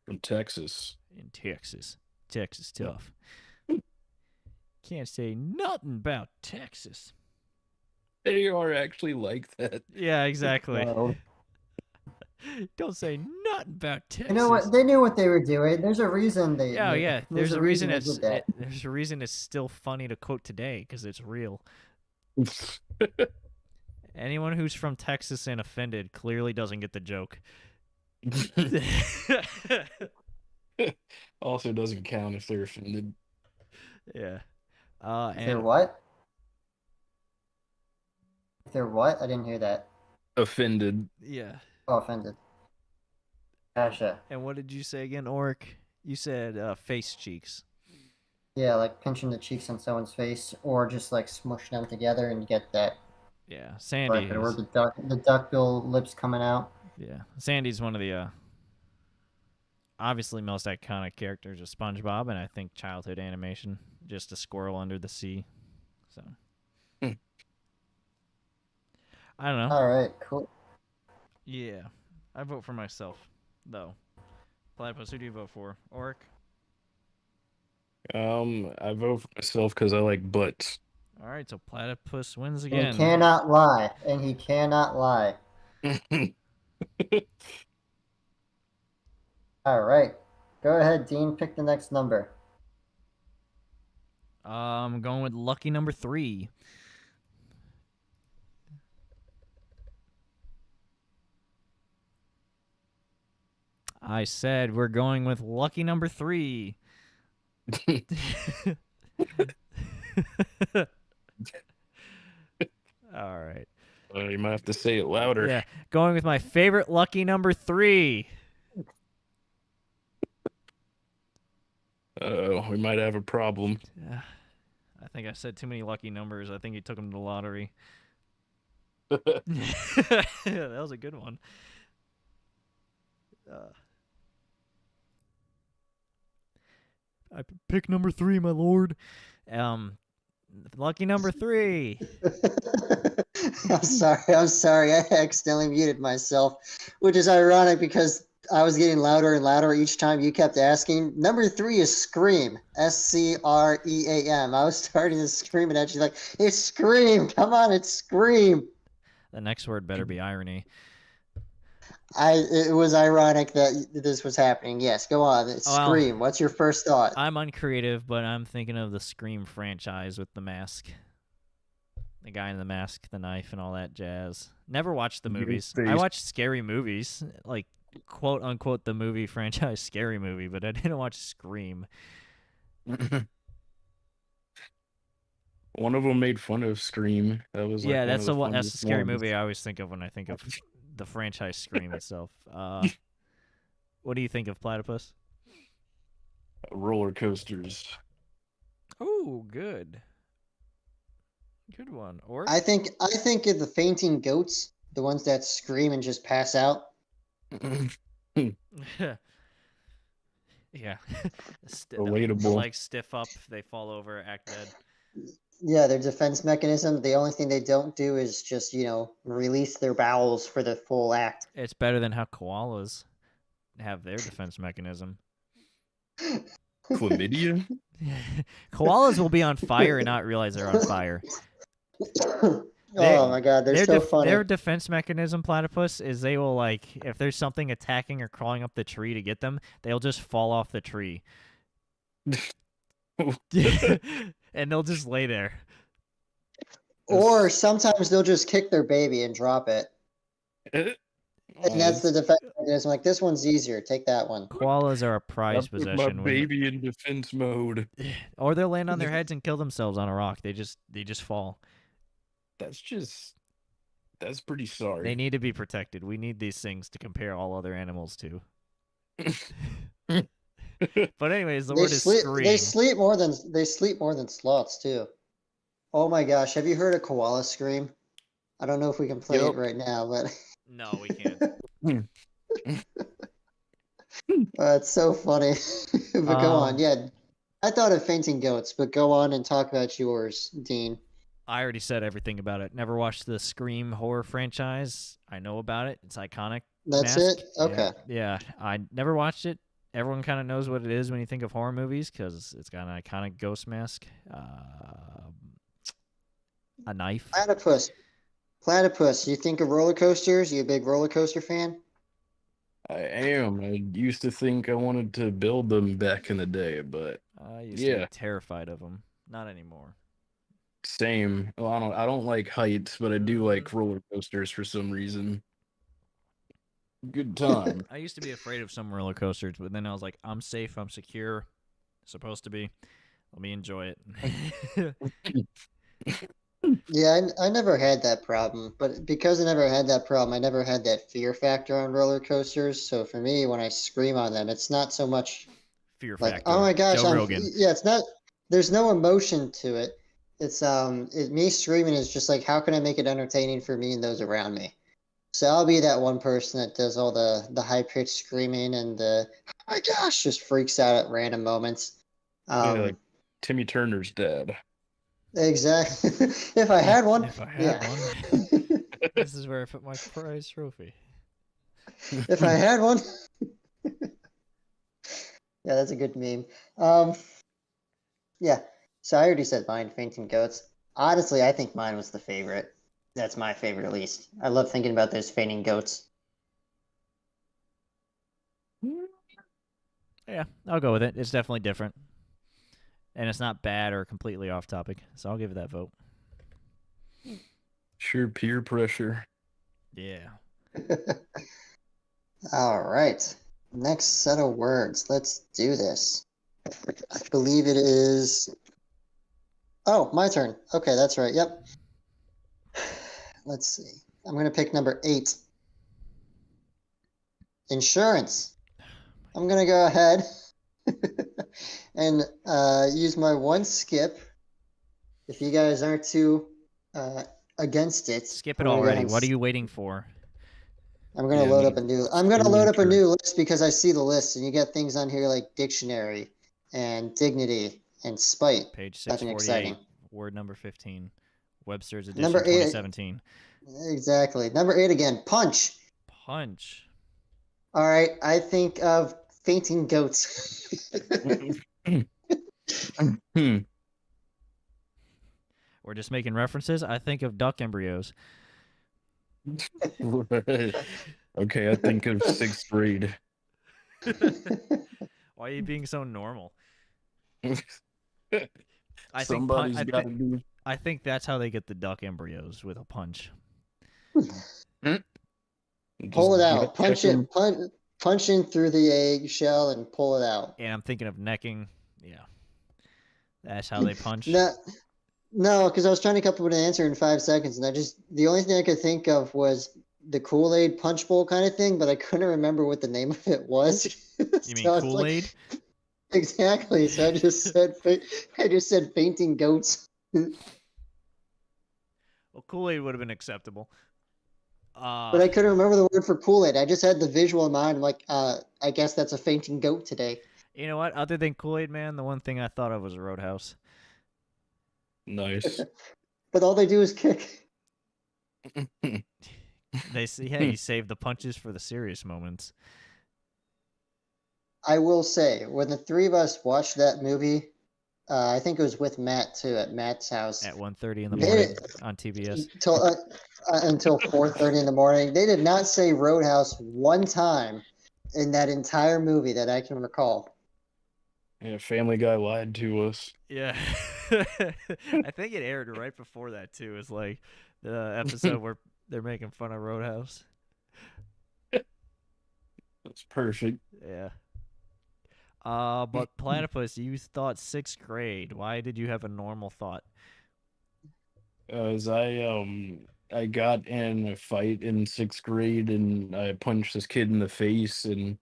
From Texas. In Texas. Texas tough. Can't say nothing about Texas. They are actually like that. Yeah, exactly. No. Don't say nothing about Texas. You know what? They knew what they were doing. There's a reason they. Oh yeah, there's a reason they did that. there's a reason it's still funny to quote today because it's real. Anyone who's from Texas and offended clearly doesn't get the joke. Also doesn't count if they're offended. Yeah. If they're what? If they're what? I didn't hear that. Offended. Yeah. Oh, offended. Gotcha. And what did you say again, Orik? You said face cheeks. Yeah, like pinching the cheeks on someone's face, or just like smush them together and get that. Yeah, Sandy. Or the duckbill lips coming out. Yeah, Sandy's one of the obviously most iconic characters of SpongeBob, and I think childhood animation. Just a squirrel under the sea. So. I don't know. All right, cool. Yeah, I vote for myself, though. Platypus, who do you vote for? Orik? I vote for myself because I like butts. All right, so Platypus wins And again. he cannot lie. And he cannot lie. All right. Go ahead, Dean. Pick the next number. I'm going with lucky number 3. I said we're going with lucky number 3. All right. You might have to say it louder. Yeah, going with my favorite lucky number 3. Uh-oh, we might have a problem. I think I said too many lucky numbers. I think he took them to the lottery. That was a good one. I pick number 3, my lord. Lucky number 3. I'm sorry. I accidentally muted myself, which is ironic because I was getting louder and louder each time you kept asking. Number 3 is Scream. Scream. I was starting to scream at you like, it's Scream. Come on, it's Scream. The next word better be irony. It was ironic that this was happening. Yes, go on. It's Well, Scream. What's your first thought? I'm uncreative, but I'm thinking of the Scream franchise with the mask. The guy in the mask, the knife, and all that jazz. Never watched the movies. I watched scary movies, like quote unquote the movie franchise scary movie, but I didn't watch Scream. One of them made fun of Scream. That was like Yeah, one that's of the that's the funniest scary ones. movie I always think of when I think of the franchise Scream itself. What do you think of Platypus? Roller coasters. Oh, good. Good one. Orik? I think of the fainting goats, the ones that scream and just pass out. Yeah. The Relatable. legs stiff up, they fall over, act dead. Yeah, their defense mechanism. The only thing they don't do is just, release their bowels for the full act. It's better than how koalas have their defense mechanism. Chlamydia? Koalas will be on fire and not realize they're on fire. Oh my god, they're so funny. Their defense mechanism, Platypus, is they will, like, if there's something attacking or crawling up the tree to get them, they'll just fall off the tree. And they'll just lay there. Or sometimes they'll just kick their baby and drop it. And that's the defense mechanism. Like, this one's easier. Take that one. Koalas are a prized My possession. baby in defense mode. Or they'll land on their heads and kill themselves on a rock. They just fall. That's pretty sorry. They need to be protected. We need these things to compare all other animals to. But anyways, the word is scream. They sleep more than sloths too. Oh my gosh, have you heard a koala scream? I don't know if we can play it right now, but no, we can't. It's so funny. But go on. Yeah, I thought of fainting goats, but go on and talk about yours, Dean. I already said everything about it. Never watched the Scream horror franchise. I know about it. It's iconic. That's mask. it? Okay. Yeah, I never watched it. Everyone kind of knows what it is when you think of horror movies because it's got an iconic ghost mask, a knife. Platypus. You think of roller coasters? You a big roller coaster fan? I am. I used to think I wanted to build them back in the day, but I used to be terrified of them. Not anymore. same. Well, I don't like heights, but I do like roller coasters for some reason. Good time. I used to be afraid of some roller coasters, but then I was like, I'm safe, I'm secure. Supposed to be. Let me enjoy it. Yeah, I never had that problem, but because I never had that problem, I never had that fear factor on roller coasters. So for me, when I scream on them, it's not so much fear like, factor. oh my gosh, Joe Rogan. yeah, it's not. There's no emotion to it. It's me screaming is just like, how can I make it entertaining for me and those around me? So I'll be that one person that does all the high pitched screaming and the oh my gosh just freaks out at random moments. Yeah, like Timmy Turner's dad. Exactly. If I had one. If I had one. This is where I put my prize trophy. If I had one. Yeah, that's a good meme. Yeah. So I already said mine, fainting goats. Honestly, I think mine was the favorite. That's my favorite, at least. I love thinking about those fainting goats. Yeah, I'll go with it. It's definitely different. And it's not bad or completely off topic. So I'll give it that vote. Sure, peer pressure. Yeah. All right. Next set of words. Let's do this. I believe it is... Oh, my turn. Okay, that's right. Yep. Let's see. I'm going to pick number 8. Insurance. I'm going to go ahead and use my one skip. If you guys aren't too against it. Skip it already. What are you waiting for? I'm going to load up a new... I'm going to load up a new list because I see the list and you get things on here like dictionary and dignity and spite. Page Nothing 648, exciting. word number 15, Webster's edition, Number 8. 2017. Exactly. Number 8 again. Punch. Punch. All right. I think of fainting goats. We're just making references. I think of duck embryos. Okay, I think of 6th grade. Why are you being so normal? Somebody's got to do. I think that's how they get the duck embryos, with a punch. Pull it out. Punch Punch in through the egg-shell and pull it out. And I'm thinking of necking. Yeah. That's how they punch. No, because I was trying to come up with an answer in 5 seconds, and the only thing I could think of was the Kool-Aid punch bowl kind of thing, but I couldn't remember what the name of it was. You mean Kool-Aid? Exactly. So I just said fainting goats. Well, Kool-Aid would have been acceptable. But I couldn't remember the word for Kool-Aid. I just had the visual in mind. I'm like, I guess that's a fainting goat today. You know what? Other than Kool-Aid Man, the one thing I thought of was a Roadhouse. Nice. But all they do is kick. They say, hey, you save the punches for the serious moments. I will say, when the three of us watched that movie, I think it was with Matt too, at Matt's house. At 1:30 in the morning on TBS. Until 4:30 in the morning. They did not say Roadhouse one time in that entire movie that I can recall. Yeah, Family Guy lied to us. Yeah. I think it aired right before that, too. It's like the episode where they're making fun of Roadhouse. That's perfect. Yeah. But Platypus, you thought 6th grade. Why did you have a normal thought? As I got in a fight in 6th grade and I punched this kid in the face and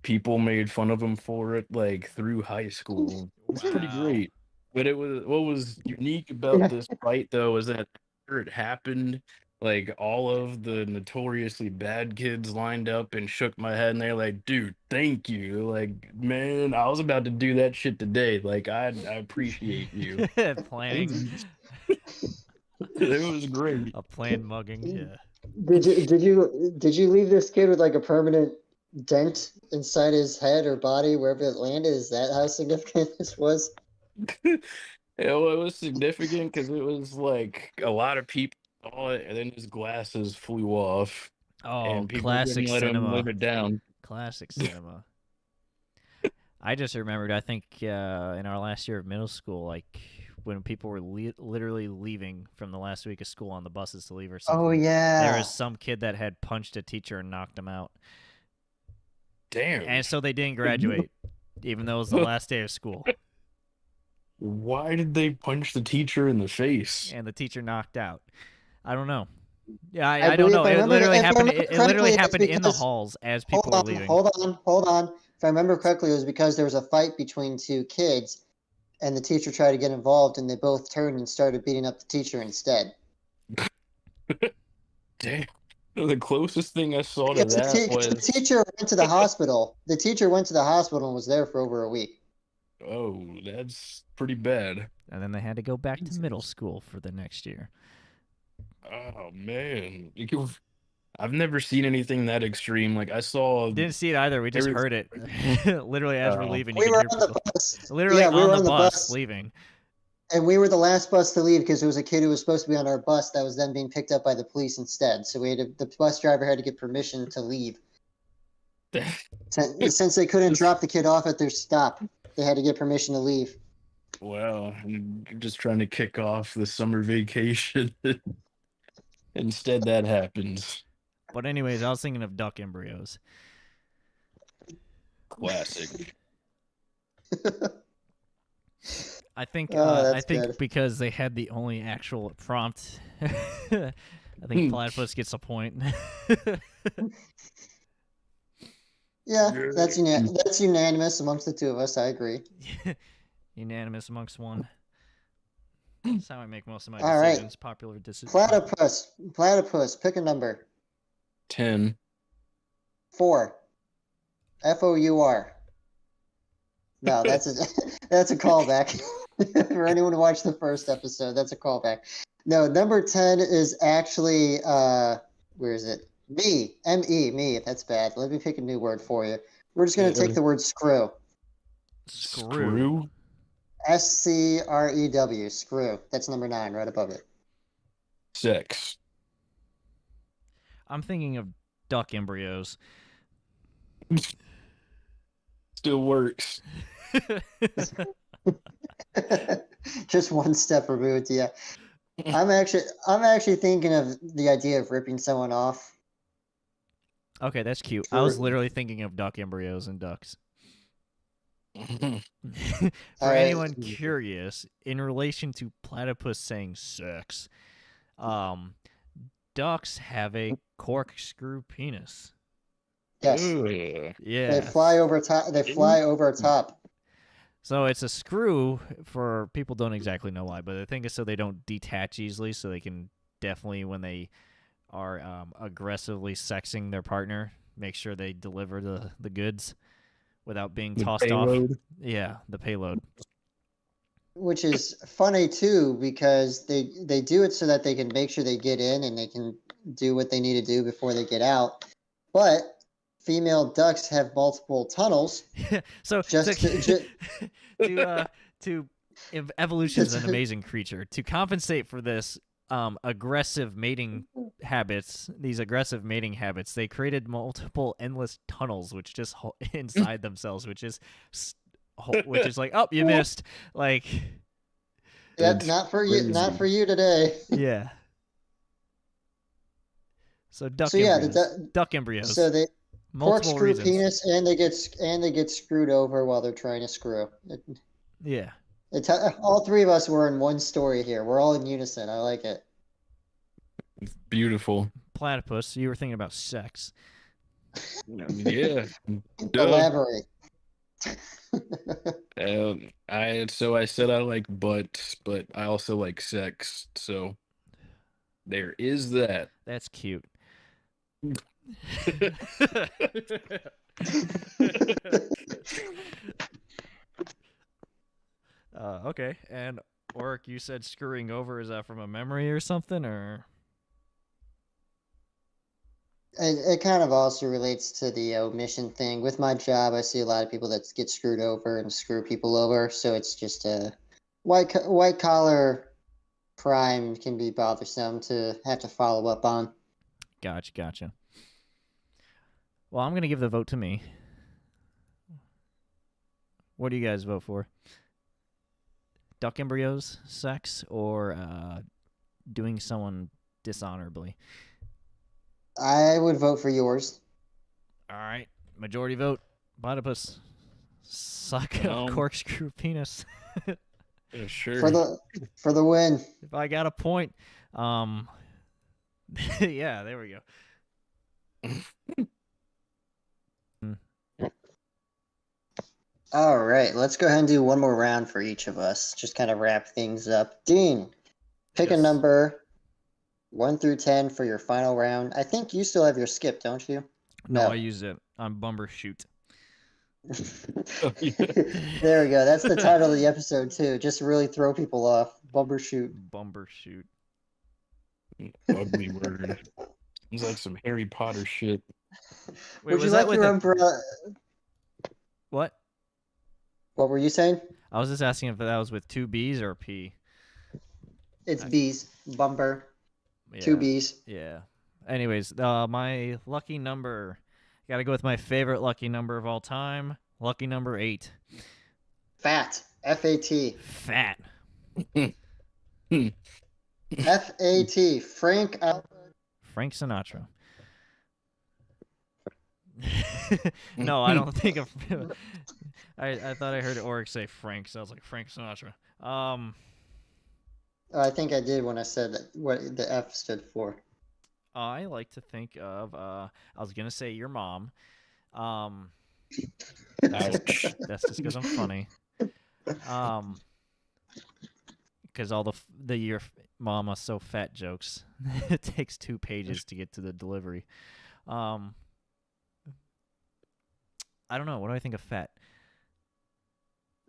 people made fun of him for it like through high school. It's pretty great. But what was unique about this fight though is that after it happened, like all of the notoriously bad kids lined up and shook my head and they're like, dude, thank you. Like, man, I was about to do that shit today. Like I appreciate you. Planning. It was great. A planned mugging, yeah. Did you leave this kid with like a permanent dent inside his head or body wherever it landed? Is that how significant this was? It was significant because it was like a lot of people saw it, and then his glasses flew off. Oh, and people classic didn't let him cinema. live it down. Classic cinema. I just remembered, I think in our last year of middle school, like when people were literally leaving from the last week of school on the buses to leave or something. Oh, yeah. There was some kid that had punched a teacher and knocked him out. Damn. And so they didn't graduate, even though it was the last day of school. Why did they punch the teacher in the face? And the teacher knocked out. I don't know. Yeah, I don't know. It literally happened. It literally happened in the halls as people were leaving. Hold on. If I remember correctly, it was because there was a fight between two kids, and the teacher tried to get involved, and they both turned and started beating up the teacher instead. Damn. The closest thing I saw to that was the teacher went to the hospital. The teacher went to the hospital and was there for over a week. Oh, that's pretty bad. And then they had to go back to middle school for the next year. Oh man, I've never seen anything that extreme. Like I saw. Didn't see it either. We just heard it. Literally as we're leaving. We were on the bus. Literally on the bus leaving. And we were the last bus to leave because there was a kid who was supposed to be on our bus that was then being picked up by the police instead. So the bus driver had to get permission to leave. Since they couldn't drop the kid off at their stop, they had to get permission to leave. Well, I'm just trying to kick off the summer vacation. Instead, that happens. But anyways, I was thinking of duck embryos. Classic. I think good. Because they had the only actual prompt. I think Platypus gets a point. Yeah, that's unanimous amongst the two of us. I agree. Unanimous amongst one. That's how I make most of my decisions. Right. Popular decisions. Platypus. Pick a number. 10. 4. FOUR. No, that's a callback. For anyone who watched the first episode, that's a callback. No, number 10 is actually where is it? Me. M-E, me. That's bad. Let me pick a new word for you. We're just gonna take the word screw. Screw. Screw. S-C-R-E-W. Screw. That's number 9, right above it. Sex. I'm thinking of duck embryos. Still works. Just one step removed, yeah. I'm actually thinking of the idea of ripping someone off. Okay, that's cute. I was literally thinking of duck embryos and ducks. For anyone curious, in relation to platypus saying sex, ducks have a corkscrew penis. Yes. Yeah. They fly over top. They fly over top. So it's a screw for people don't exactly know why, but I think it's so they don't detach easily, so they can definitely when they are aggressively sexing their partner, make sure they deliver the goods without being tossed off. Yeah, the payload. Which is funny too, because they do it so that they can make sure they get in and they can do what they need to do before they get out. But female ducks have multiple tunnels. So evolution is an amazing creature. To compensate for this aggressive mating habits, they created multiple endless tunnels, which just inside themselves, which is like, oh, you missed. Like, yeah, not for you today. Yeah. So duck embryos. So they multiple corkscrew reasons. penis, and they get screwed over while they're trying to screw. Yeah. All three of us were in one story here. We're all in unison. I like it. Beautiful. Platypus, you were thinking about sex. Yeah. Elaborate. I said I like butts, but I also like sex. So there is that. That's cute. Okay, and Orik, you said screwing over. Is that from a memory or something, or? It kind of also relates to the omission thing. With my job, I see a lot of people that get screwed over and screw people over. So it's just a white collar crime can be bothersome to have to follow up on. Gotcha. Well, I'm gonna give the vote to me. What do you guys vote for? Duck embryos, sex, or doing someone dishonorably? I would vote for yours. All right, majority vote. Platypus, suck a corkscrew penis. Yeah, sure. For the win. If I got a point, yeah, there we go. All right, let's go ahead and do one more round for each of us. Just kind of wrap things up. Dean, pick a number 1 through 10 for your final round. I think you still have your skip, don't you? No, I use it on Bumbershoot. There we go. That's the title of the episode too. Just really throw people off. Bumbershoot. Bumbershoot. Ugly word. It's like some Harry Potter shit. Wait, Would you like your umbrella? What? What were you saying? I was just asking if that was with 2 B's or a P. It's B's. Bumper. Yeah. 2 B's. Yeah. Anyways, my lucky number. Got to go with my favorite lucky number of all time. Lucky number 8. Fat. F-A-T. Fat. F-A-T. Frank Sinatra. No, I don't think of. I thought I heard Orik say Frank, so I was like Frank Sinatra. I think I did when I said what the F stood for. I like to think of. I was gonna say your mom. That's just because I'm funny. Because all the your mama so fat jokes. It takes 2 pages to get to the delivery. I don't know. What do I think of fat?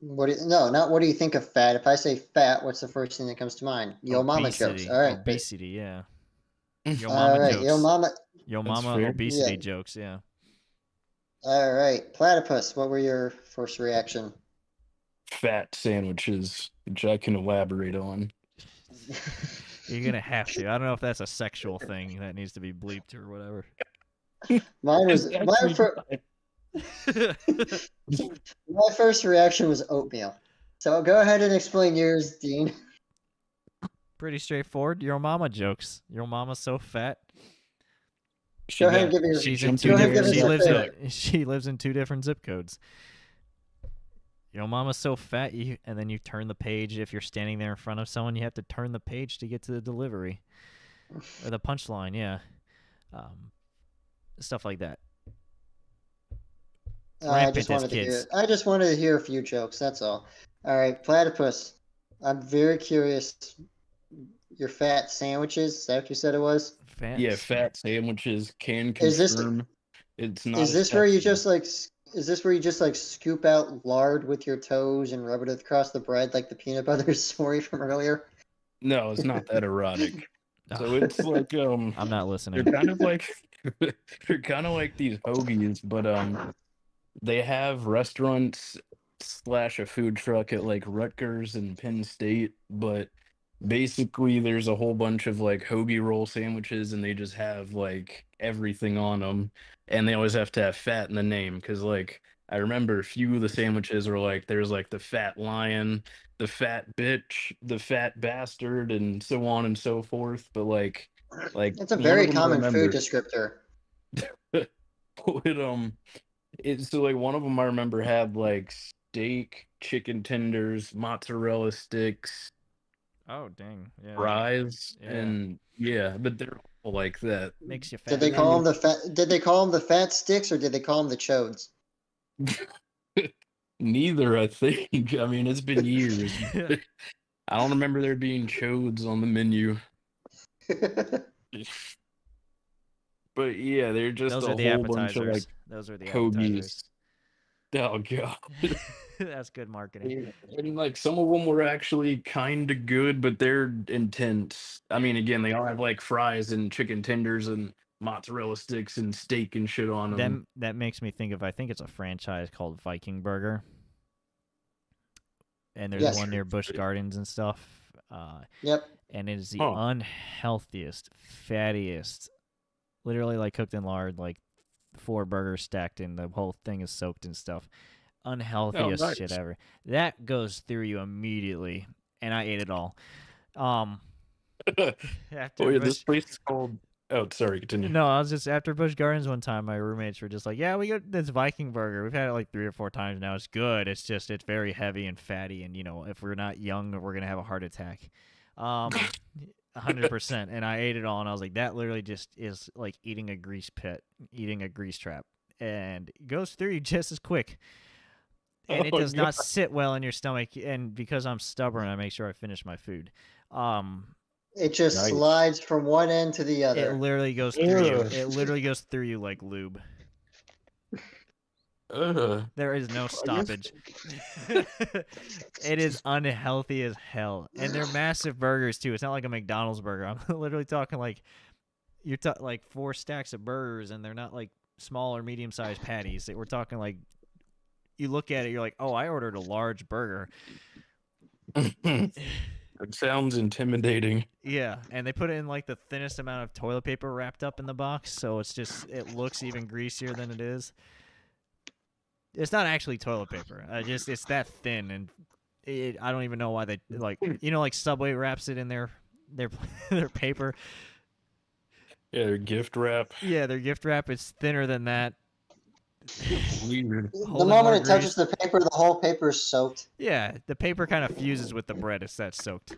No, not what do you think of fat. If I say fat, what's the first thing that comes to mind? Yo mama jokes. Obesity. All right, great. Obesity, yeah. Yo All mama right, yo jokes. mama. Yo That's mama fair. obesity Yeah. jokes, yeah. All right, platypus. What were your first reaction? Fat sandwiches, which I can elaborate on. You're gonna have to. I don't know if that's a sexual thing that needs to be bleeped or whatever. Mine It's was actually my first reaction was oatmeal. So go ahead and explain yours, Dean. Pretty straightforward. Your mama jokes. Your mama's so fat. she Go ahead and got give me your. She's in jumped two Go ahead and give different. us She your lives favorite. in. She lives in 2 different zip codes. Your mama's so fat, and then you turn the page. If you're standing there in front of someone, you have to turn the page to get to the delivery or the punchline. Yeah, stuff like that. I Rampant just as wanted to hear. kids. I just wanted to hear a few jokes. That's all. All right, platypus. I'm very curious. Your fat sandwiches. Is that what you said it was? Fat. yeah, fat sandwiches can Is this confirm it's not is a this where you sexual. just like? Is this where you just like scoop out lard with your toes and rub it across the bread like the peanut butter story from earlier? No, it's not that erotic. So Ugh, it's like I'm not they're listening. kind of like they're kind of like these hoagies, but they have restaurants slash a food truck at like Rutgers and Penn State, but basically there's a whole bunch of like hoagie roll sandwiches and they just have like everything on them, and they always have to have fat in the name because like I remember a few of the sandwiches were like there's like the fat lion, the fat bitch, the fat bastard, and so on and so forth, but like It's a one of very them I common food remember descriptor. it so like one of them I remember had like steak, chicken tenders, mozzarella sticks, Oh dang. Yeah. fries, Yeah. and yeah, but they're all like that. Makes you Did fat. they And I call them mean, the fat? Did they call them the fat sticks or did they call them the chodes? neither, I think. I mean, it's been years. I don't remember there being chodes on the menu. But yeah, they're just Those a are the whole bunch of appetizers. like Those are the appetizers. hoagies. Oh god. That's good marketing. Yeah, and like some of them were actually kind of good, but they're intense. I mean, again, they all have like fries and chicken tenders and mozzarella sticks and steak and shit on them. That makes me think of, I think it's a franchise called Viking Burger, and there's Yes. one near Busch Gardens and stuff. Yep. And it is the Huh. unhealthiest, fattiest, literally like cooked in lard, like 4 burgers stacked in. The whole thing is soaked in stuff. Oh, Unhealthiest shit nice. ever. That goes through you immediately, and I ate it all. After Oh yeah, Busch, this place is called. Oh, sorry, continue. no, I was just after Busch Gardens one time. My roommates were just like, "Yeah, we got this Viking burger. We've had it like 3 or 4 times now. It's good. It's just it's very heavy and fatty, and if we're not young, we're gonna have a heart attack." 100%. And I ate it all, and I was like, that literally just is like eating a grease pit, eating a grease trap, and it goes through you just as quick. And it Oh does god. not sit well in your stomach. And because I'm stubborn, I make sure I finish my food. It just Nice. slides from one end to the It other. literally goes through you. Ugh. It literally goes through you like lube. Ugh. There is no I guess stoppage. It is unhealthy as hell, and they're massive burgers too. It's not like a McDonald's burger. I'm literally talking like like 4 stacks of burgers, and they're not like small or medium sized patties. We're talking like you look at it, you're like, oh, I ordered a large burger. it sounds intimidating. Yeah, and they put it in like the thinnest amount of toilet paper wrapped up in the box, so it looks even greasier than it is. It's not actually toilet paper. It's that thin, and I don't even know why they like Subway wraps it in their their paper. Yeah, gift wrap. Yeah, their gift wrap is thinner than that. Weird. The Holding moment more it touches grease. the paper, the whole paper is soaked. Yeah, the paper kind of fuses with the bread. It's that soaked.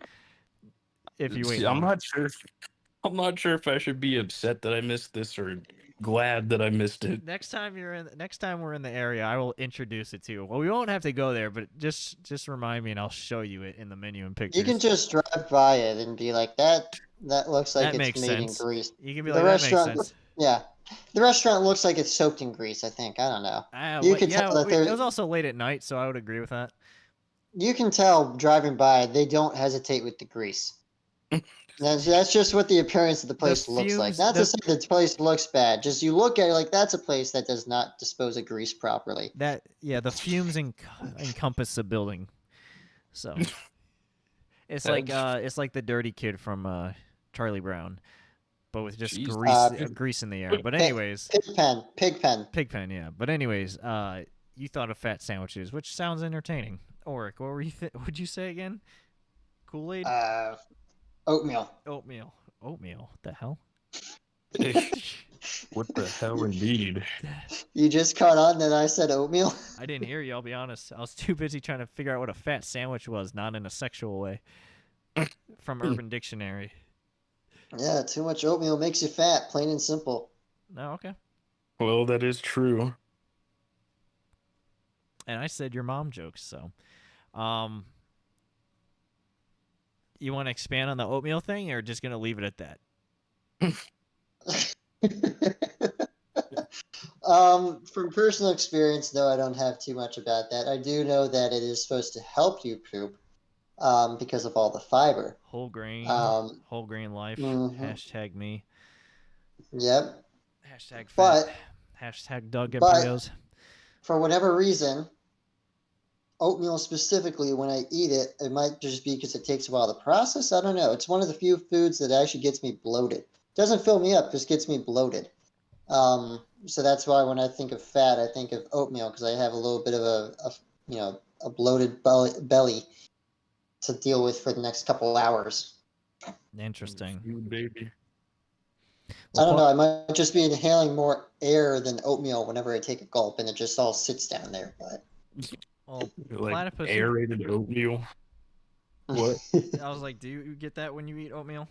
If you wait See, I'm long. not sure. I'm not sure if I should be upset that I missed this or glad that I missed it. Next time we're in the area, I will introduce it to you. Well, we won't have to go there, but just remind me, and I'll show you it in the menu and pictures. You can just drive by it and be like, that looks like That it's makes made sense. in grease. You can be The like, that makes restaurant, sense. yeah. The restaurant looks like it's soaked in grease, I think. I don't know. You can tell that it was also late at night, so I would agree with that. you can tell driving by, they don't hesitate with the grease. That's just what the appearance of the place looks like. Not to say the place looks bad. Just you look at it like that's a place that does not dispose of grease properly. The fumes encompass the building. So it's like the dirty kid from Charlie Brown, but with just Jeez. grease in the air. But anyways, Pigpen. Yeah. But anyways, you thought of fat sandwiches, which sounds entertaining. Orik, what were you? What'd you say again? Kool-Aid. Oatmeal. Oatmeal. The hell? What the hell, indeed? You just caught on that I said oatmeal? I didn't hear you, I'll be honest. I was too busy trying to figure out what a fat sandwich was, not in a sexual way. From Urban Dictionary. Yeah, too much oatmeal makes you fat, plain and simple. No, okay. Well, that is true. And I said your mom jokes, so. You want to expand on the oatmeal thing, or just going to leave it at that? From personal experience, no, I don't have too much about that. I do know that it is supposed to help you poop, because of all the fiber. Whole grain life. Hashtag me. Yep. Hashtag fat. Hashtag Doug Embryos. For whatever reason, oatmeal specifically, when I eat it, it might just be because it takes a while to process. I don't know. It's one of the few foods that actually gets me bloated. Doesn't fill me up, just gets me bloated. So that's why when I think of fat, I think of oatmeal, because I have a little bit of a bloated belly to deal with for the next couple of hours. Interesting. Baby. I don't know. I might just be inhaling more air than oatmeal whenever I take a gulp, and it just all sits down there. But like platypus, aerated oatmeal. What? I was like, do you get that when you eat oatmeal?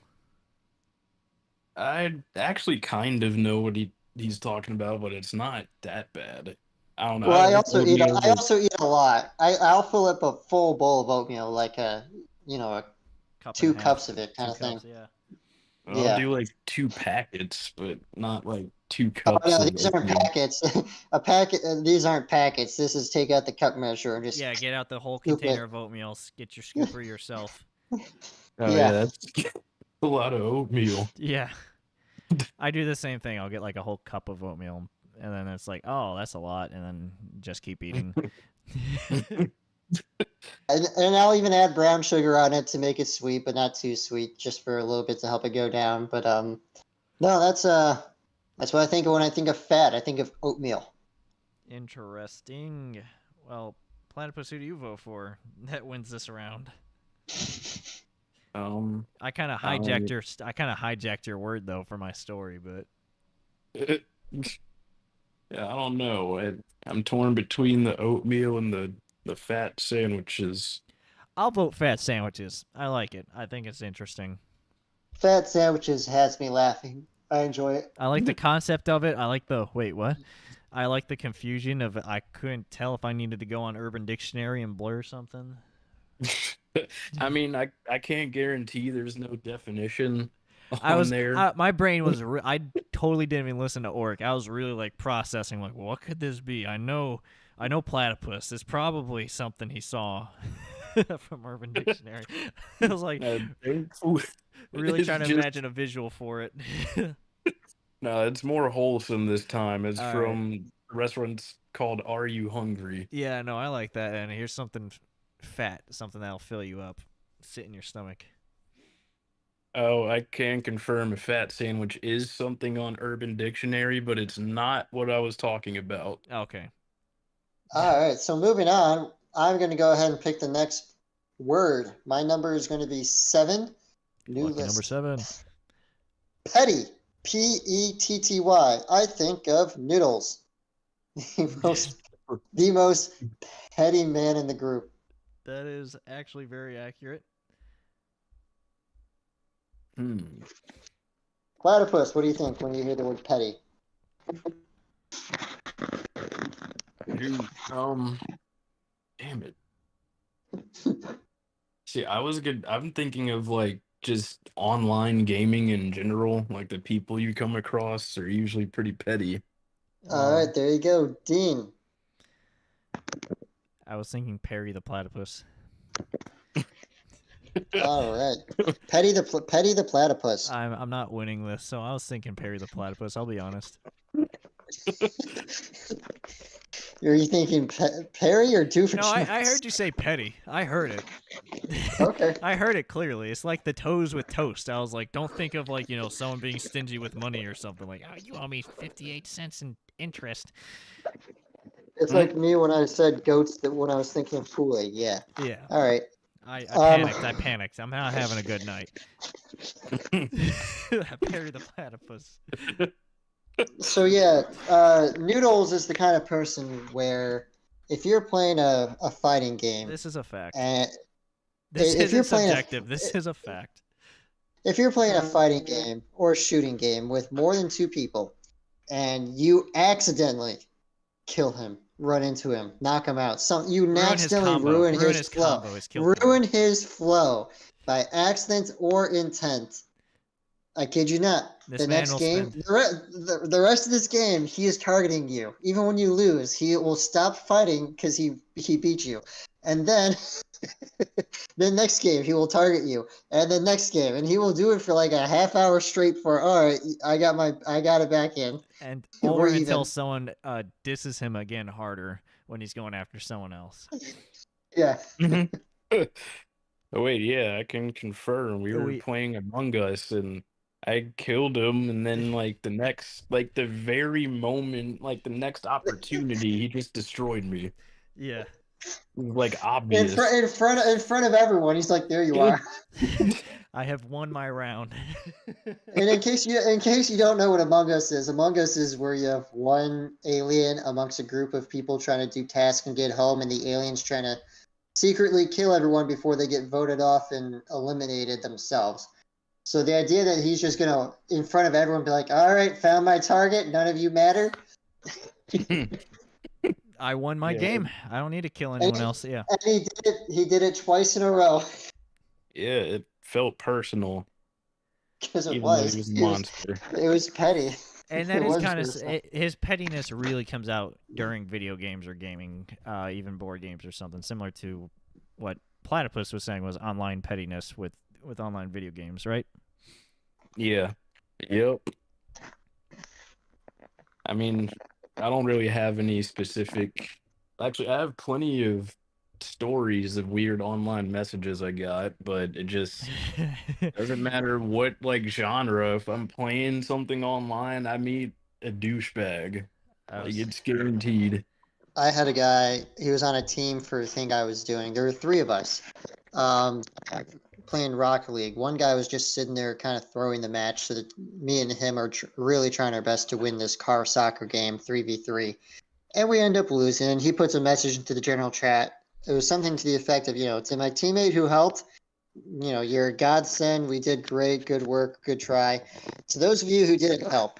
I actually kind of know what he's talking about, but it's not that bad. I don't know. Well, I also eat a lot. I'll fill up a full bowl of oatmeal, like two cups of it, kind of thing. Yeah. I'll do like 2 packets, but not like 2 cups. Oh no, these aren't packets. A packet. These aren't packets. This is take out the cup measure and just. Yeah, get out the whole container of oatmeal. Get your scooper yourself. Oh yeah, that's a lot of oatmeal. Yeah. I do the same thing. I'll get like a whole cup of oatmeal, and then it's like, oh, that's a lot, and then just keep eating. And I'll even add brown sugar on it to make it sweet, but not too sweet, just for a little bit to help it go down. But no, that's what I think of when I think of fat. I think of oatmeal. Interesting. Well, Platypus, who do you vote for that wins this round? I kind of hijacked your word though for my story, but yeah, I don't know. I'm torn between the oatmeal and the fat sandwiches. I'll vote fat sandwiches. I like it. I think it's interesting. Fat sandwiches has me laughing. I enjoy it. I like the concept of it. I like the wait, what? I like the confusion of I couldn't tell if I needed to go on Urban Dictionary and blur something. I mean, I can't guarantee there's no definition on there. My brain was I totally didn't even listen to Orik. I was really like processing like, what could this be? I know platypus. It's probably something he saw from Urban Dictionary. I was like really trying to imagine a visual for it. No, it's more wholesome this time. It's from restaurants called Are You Hungry? Yeah, no, I like that. And here's something fat, something that'll fill you up, sit in your stomach. Oh, I can confirm a fat sandwich is something on Urban Dictionary, but it's not what I was talking about. Okay. All right, so moving on, I'm going to go ahead and pick the next word. My number is going to be 7. New Lucky list. Number 7. Petty. Petty. I think of Noodles. The most petty man in the group. That is actually very accurate. Platypus, what do you think when you hear the word petty? Dude, damn it. See, I'm thinking of like just online gaming in general. Like the people you come across are usually pretty petty. All right, there you go, Dean. I was thinking Perry the Platypus. All right. Petty the Platypus. I'm not winning this, so I was thinking Perry the Platypus. I'll be honest. Are you thinking Perry or No, I Doofenshmirtz? heard you say petty. I heard it. Okay. I heard it clearly. It's like the toes with toast. I was like, don't think of like, someone being stingy with money or something. Like, oh, you owe me 58 cents in interest. It's like me when I said goats that when I was thinking of Kool-Aid. Yeah. Yeah. All right. I Um, panicked. I panicked. I'm not having a good night. Perry the Platypus. so yeah, Noodles is the kind of person where if you're playing a fighting game, This is a fact. and This if you're isn't playing subjective. This is a fact. if you're playing a fighting game or a shooting game with more than two people, and you accidentally kill him, run into him, knock him out, you accidentally ruin his flow, ruin his flow by accident or intent. I kid you not. This The man next will game, spend- the rest of this game, he is targeting you. Even when you lose, he will stop fighting because he beat you. And then the next game, he will target you. And the next game, and he will do it for like a half hour straight for, all right, I got it back in. And We're or until even. someone disses him again harder when he's going after someone else. Yeah. Oh wait, yeah, I can confirm. We were playing Among Us and I killed him, and then the very moment, like the next opportunity, he just destroyed me. Yeah. Like obvious. In front of everyone, he's like, "There you are." I have won my round. And in case you don't know what Among Us is where you have one alien amongst a group of people trying to do tasks and get home, and the aliens trying to secretly kill everyone before they get voted off and eliminated themselves. So the idea that he's just gonna, in front of everyone, be like, "All right, found my target. None of you matter." I won my game. I don't need to kill anyone else. Yeah. And he did it twice in a row. Yeah, it felt personal. Because it Even though was. he was a monster. It was petty. And that is kind of his pettiness really comes out during video games or gaming, even board games or something similar to what Platypus was saying was online pettiness with online video games, right? Yeah. Yep. I mean, I don't really have any specific. Actually, I have plenty of stories of weird online messages I got, but it just doesn't matter what like genre. If I'm playing something online, I meet a douchebag. Like, it's guaranteed. I had a guy. He was on a team for a thing I was doing. There were three of us, playing Rocket League. One guy was just sitting there, kind of throwing the match. So that me and him are really trying our best to win this car soccer game, 3v3, and we end up losing. And he puts a message into the general chat. It was something to the effect of, to my teammate who helped, you're a godsend. We did great. Good work. Good try. To those of you who didn't help,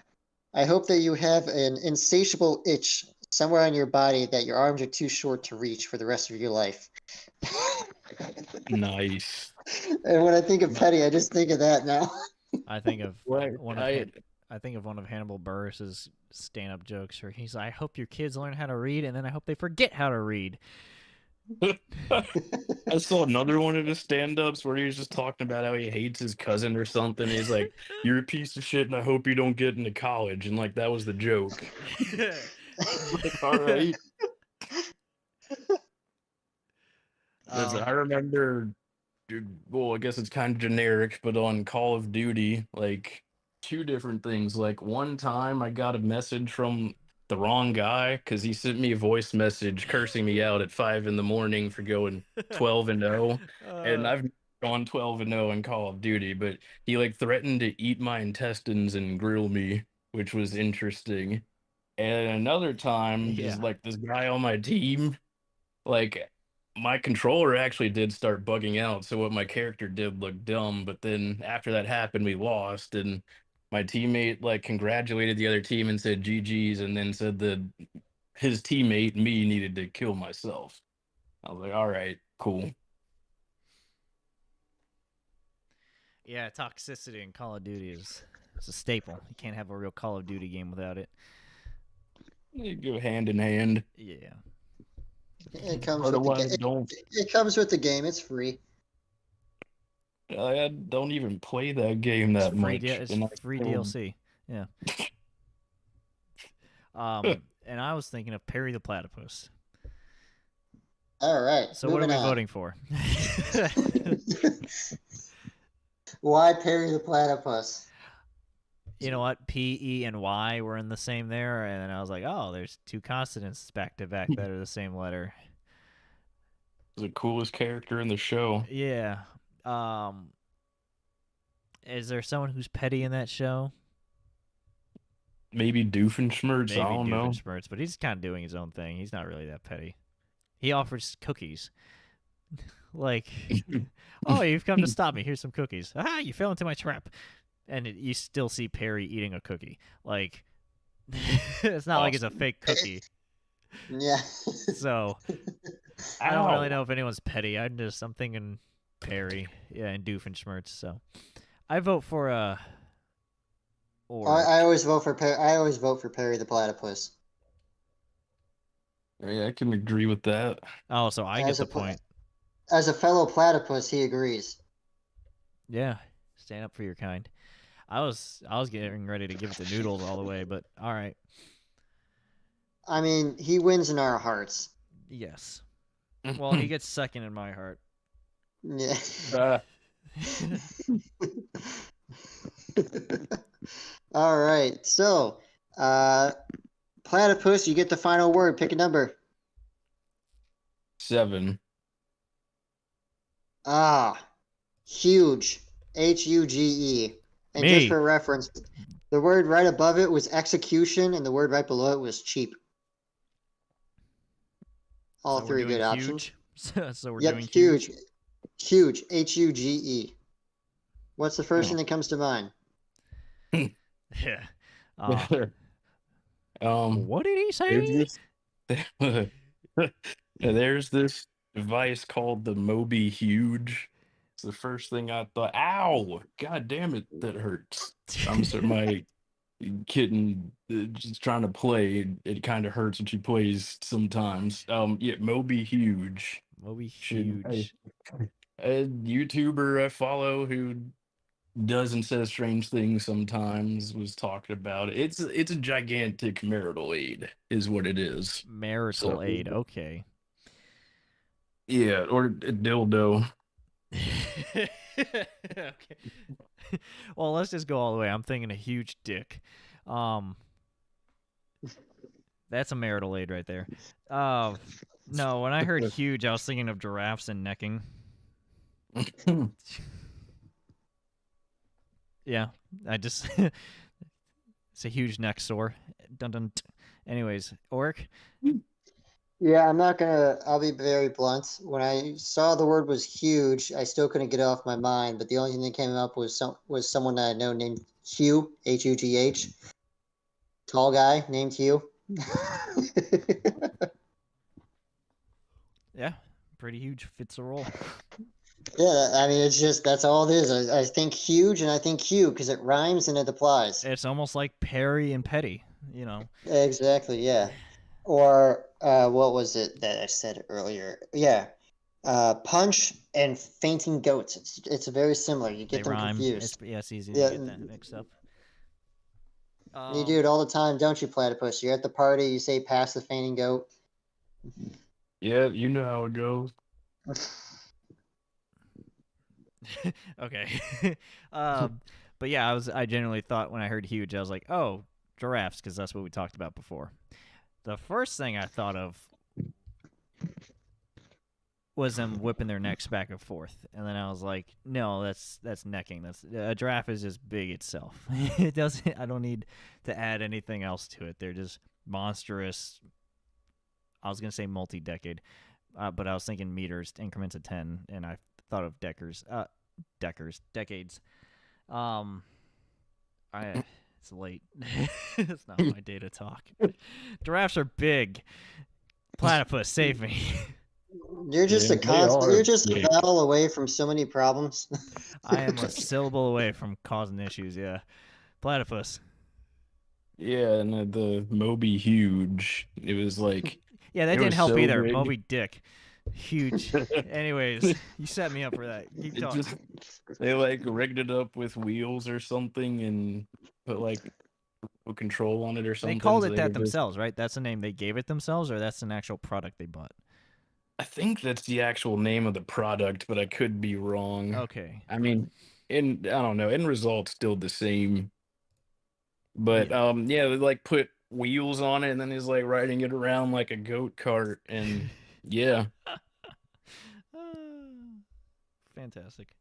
I hope that you have an insatiable itch somewhere on your body that your arms are too short to reach for the rest of your life. Nice. And when I think of petty, I just think of that now. I think of I think of one of Hannibal Buress's stand-up jokes where he's like, "I hope your kids learn how to read, and then I hope they forget how to read." I saw another one of his stand-ups where he was just talking about how he hates his cousin or something. He's like, "You're a piece of shit, and I hope you don't get into college." And like that was the joke. Like, all right. I remember, well, I guess it's kind of generic, but on Call of Duty, like two different things. Like one time I got a message from the wrong guy because he sent me a voice message cursing me out at 5 a.m. for going 12-0. And I've gone 12-0 in Call of Duty, but he like threatened to eat my intestines and grill me, which was interesting. And another time, just like this guy on my team, like my controller actually did start bugging out. So what my character did looked dumb. But then after that happened, we lost. And my teammate like congratulated the other team and said GG's, and then said that his teammate, me, needed to kill myself. I was like, all right, cool. Yeah, toxicity in Call of Duty is a staple. You can't have a real Call of Duty game without it. You go hand in hand. Yeah. It comes with the game. It comes with the game. It's free. I don't even play that game It's that free. much, It's and I free still DLC. Yeah. And I was thinking of Perry the Platypus. All right, So what are moving we on. voting for? Why Perry the Platypus? You know what? P, E, and Y were in the same there, and then I was like, oh, there's two consonants back to back that are the same letter. the coolest character in the show. Yeah. Um, is there someone who's petty in that show? Maybe Doofenshmirtz, I Maybe don't know. Doofenshmirtz, but he's kind of doing his own thing. He's not really that petty. He offers cookies. Like, oh, you've come to stop me. Here's some cookies. Ah, you fell into my trap. And you still see Perry eating a cookie. Like, it's not like it's a Awesome. fake cookie. Yeah. So I don't really Ow. know if anyone's petty. I'm thinking Perry, yeah, and Doofenshmirtz. So I vote for Orik. I always vote for I always vote for Perry the Platypus. Yeah, I can agree with that. Oh, so I get As the a point. as a fellow platypus, he agrees. Yeah, stand up for your kind. I was getting ready to give it to Noodles all the way, but all right. I mean, he wins in our hearts. Yes. Well, he gets second in my heart. Yeah. Uh, All right. So, platypus, you get the final word. Pick a number. 7. Ah, huge. Huge. And just Me. for reference, the word right above it was execution, and the word right below it was cheap. All So we're three doing good options. huge. So we're Yep, doing huge. huge. Huge. Huge. What's the first oh. thing that comes to mind? Yeah. Uh, um, what did he there's say? this, there's this device called the Moby Huge. It's the first thing I thought. Ow! God damn it, that hurts. I'm sorry, my kitten just trying to play. It kind of hurts when she plays sometimes. Yeah, Moby Huge. Moby Should huge. a YouTuber I follow who does and says strange things sometimes was talking about it. It's a gigantic marital aid, is what it is. So Marital aid. Okay. yeah, or a dildo. Okay. Well, let's just go all the way. I'm thinking a huge dick. Um, that's a marital aid right there. No, when I heard huge, I was thinking of giraffes and necking. Yeah, I just it's a huge neck sore. Dun dun. Anyways, Orik. Yeah, I'll be very blunt. When I saw the word was huge, I still couldn't get it off my mind, but the only thing that came up was someone that I know named Hugh, Hugh. Tall guy named Hugh. Yeah, pretty huge. Fits a role. Yeah, I mean, it's just, that's all it is. I think huge and I think Hugh because it rhymes and it applies. It's almost like Perry and Petty. Exactly, yeah. Or what was it that I said earlier? Yeah. Punch and fainting goats. It's very similar. You They get them rhyme. confused. It's easy to Yeah, get that mixed up. you do it all the time, don't you, platypus? You're at the party, you say pass the fainting goat. Yeah, you know how it goes. Okay. But yeah, I genuinely thought when I heard huge, I was like, oh, giraffes, because that's what we talked about before. The first thing I thought of was them whipping their necks back and forth, and then I was like, no, that's necking. That's a giraffe is just big itself. It doesn't. I don't need to add anything else to it. They're just monstrous. I was gonna say multi-decade, but I was thinking meters, increments of 10, and I thought of decades. It's late. It's not my day to talk. Giraffes are big. Platypus, save me. You're just Yeah, a they constant. are You're just a big. battle away from so many problems. I am a syllable away from causing issues. Yeah, platypus. Yeah, and the Moby Huge. It was like Yeah, that it didn't was help so either. big. Moby Dick. Huge. Anyways, you set me up for that. Keep It talking. just they like rigged it up with wheels or something and put like a control on it or They something. called So it they that could just themselves, right? That's the name they gave it themselves, or that's an actual product they bought? I think that's the actual name of the product, but I could be wrong. Okay. I mean, I don't know, end result's still the same. But Yeah. yeah, they like put wheels on it and then he's like riding it around like a goat cart and yeah. Fantastic.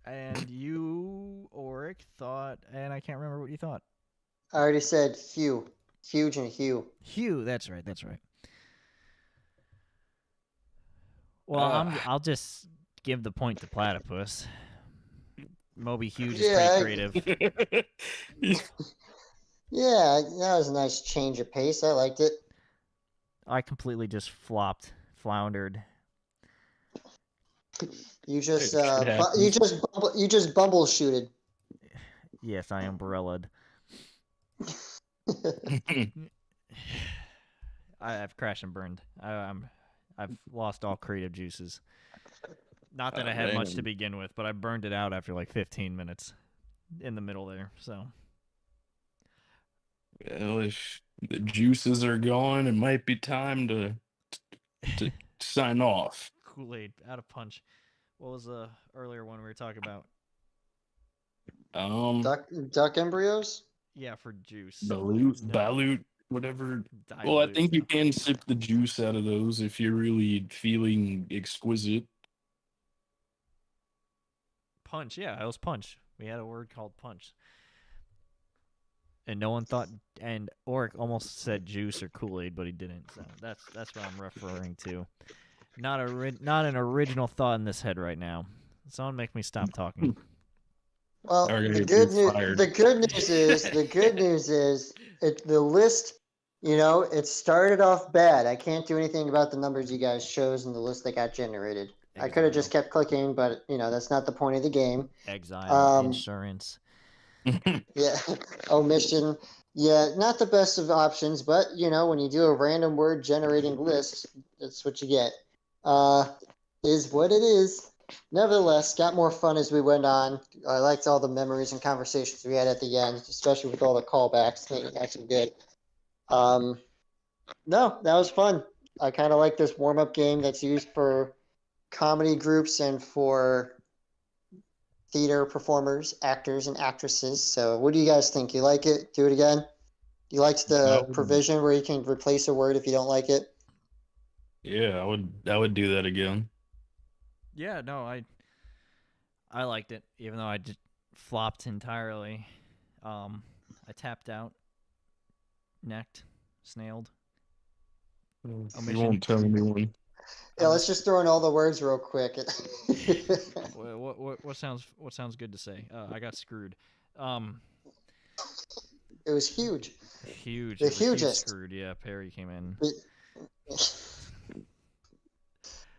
And you, Orik, thought, and I can't remember what you thought. I already said Hugh. Huge and Hugh. Hugh, that's right. Well, I'll just give the point to Platypus. Moby Huge is pretty Yeah, creative. yeah, that was a nice change of pace. I liked it. I completely just floundered. You just Shit happens. you just bumbleshooted. Yes, I umbrellaed. I've crashed and burned. I've lost all creative juices. Not that I had much to begin with, but I burned it out after like 15 minutes in the middle there. So Well, if the juices are gone, it might be time to sign off. Kool-Aid out of punch. What was the earlier one we were talking about? Duck embryos. Yeah, for juice. Balut, whatever. Well, I Dilute. think you can sip the juice out of those if you're really feeling exquisite. Punch. Yeah, it was punch. We had a word called punch. And no one thought. And Orik almost said juice or Kool-Aid, but he didn't. So that's what I'm referring to. Not an original thought in this head right now. Someone make me stop talking. Well, Okay, the you're good news fired. the good news is the list. You know, it started off bad. I can't do anything about the numbers you guys chose and the list that got generated. I could have just kept clicking, but you know that's not the point of the game. Exile, insurance. Yeah, omission. Yeah, not the best of options, but you know when you do a random word generating list, that's what you get. Is what it is. Nevertheless, got more fun as we went on. I liked all the memories and conversations we had at the end, especially with all the callbacks. Made it actually good. No, that was fun. I kind of like this warm-up game that's used for comedy groups and for theater performers, actors, and actresses. So, what do you guys think? You like it? Do it again? You liked the provision where you can replace a word if you don't like it? Yeah, I would do that again. Yeah, no, I liked it, even though I just flopped entirely. I tapped out, necked, snailed. You Omission. won't tell anyone. Yeah, let's just throw in all the words real quick. What sounds good to say? I got screwed. It was huge. Huge. The hugest. Screwed. Yeah, Perry came in.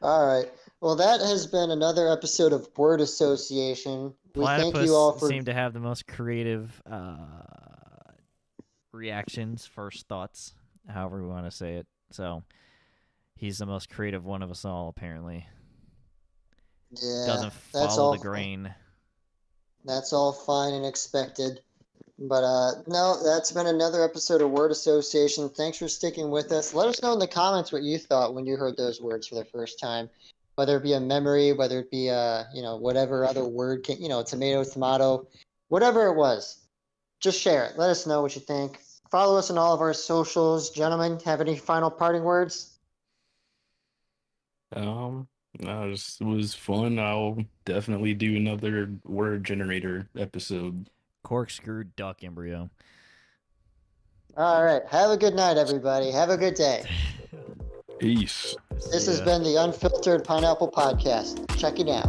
All right. Well, that has been another episode of Word Association. We thank you all for. Seem to have the most creative reactions, first thoughts, however we want to say it. So he's the most creative one of us all, apparently. Yeah, doesn't that's follow all the grain. That's all fine and expected. But no, that's been another episode of Word Association. Thanks for sticking with us. Let us know in the comments what you thought when you heard those words for the first time. Whether it be a memory, whether it be whatever other word, tomato, whatever it was. Just share it. Let us know what you think. Follow us on all of our socials. Gentlemen, have any final parting words? No, it was fun. I'll definitely do another word generator episode. Corkscrew duck embryo. All right. Have a good night, everybody. Have a good day. Peace. This has been the Unfiltered Pineapple Podcast. Check it out.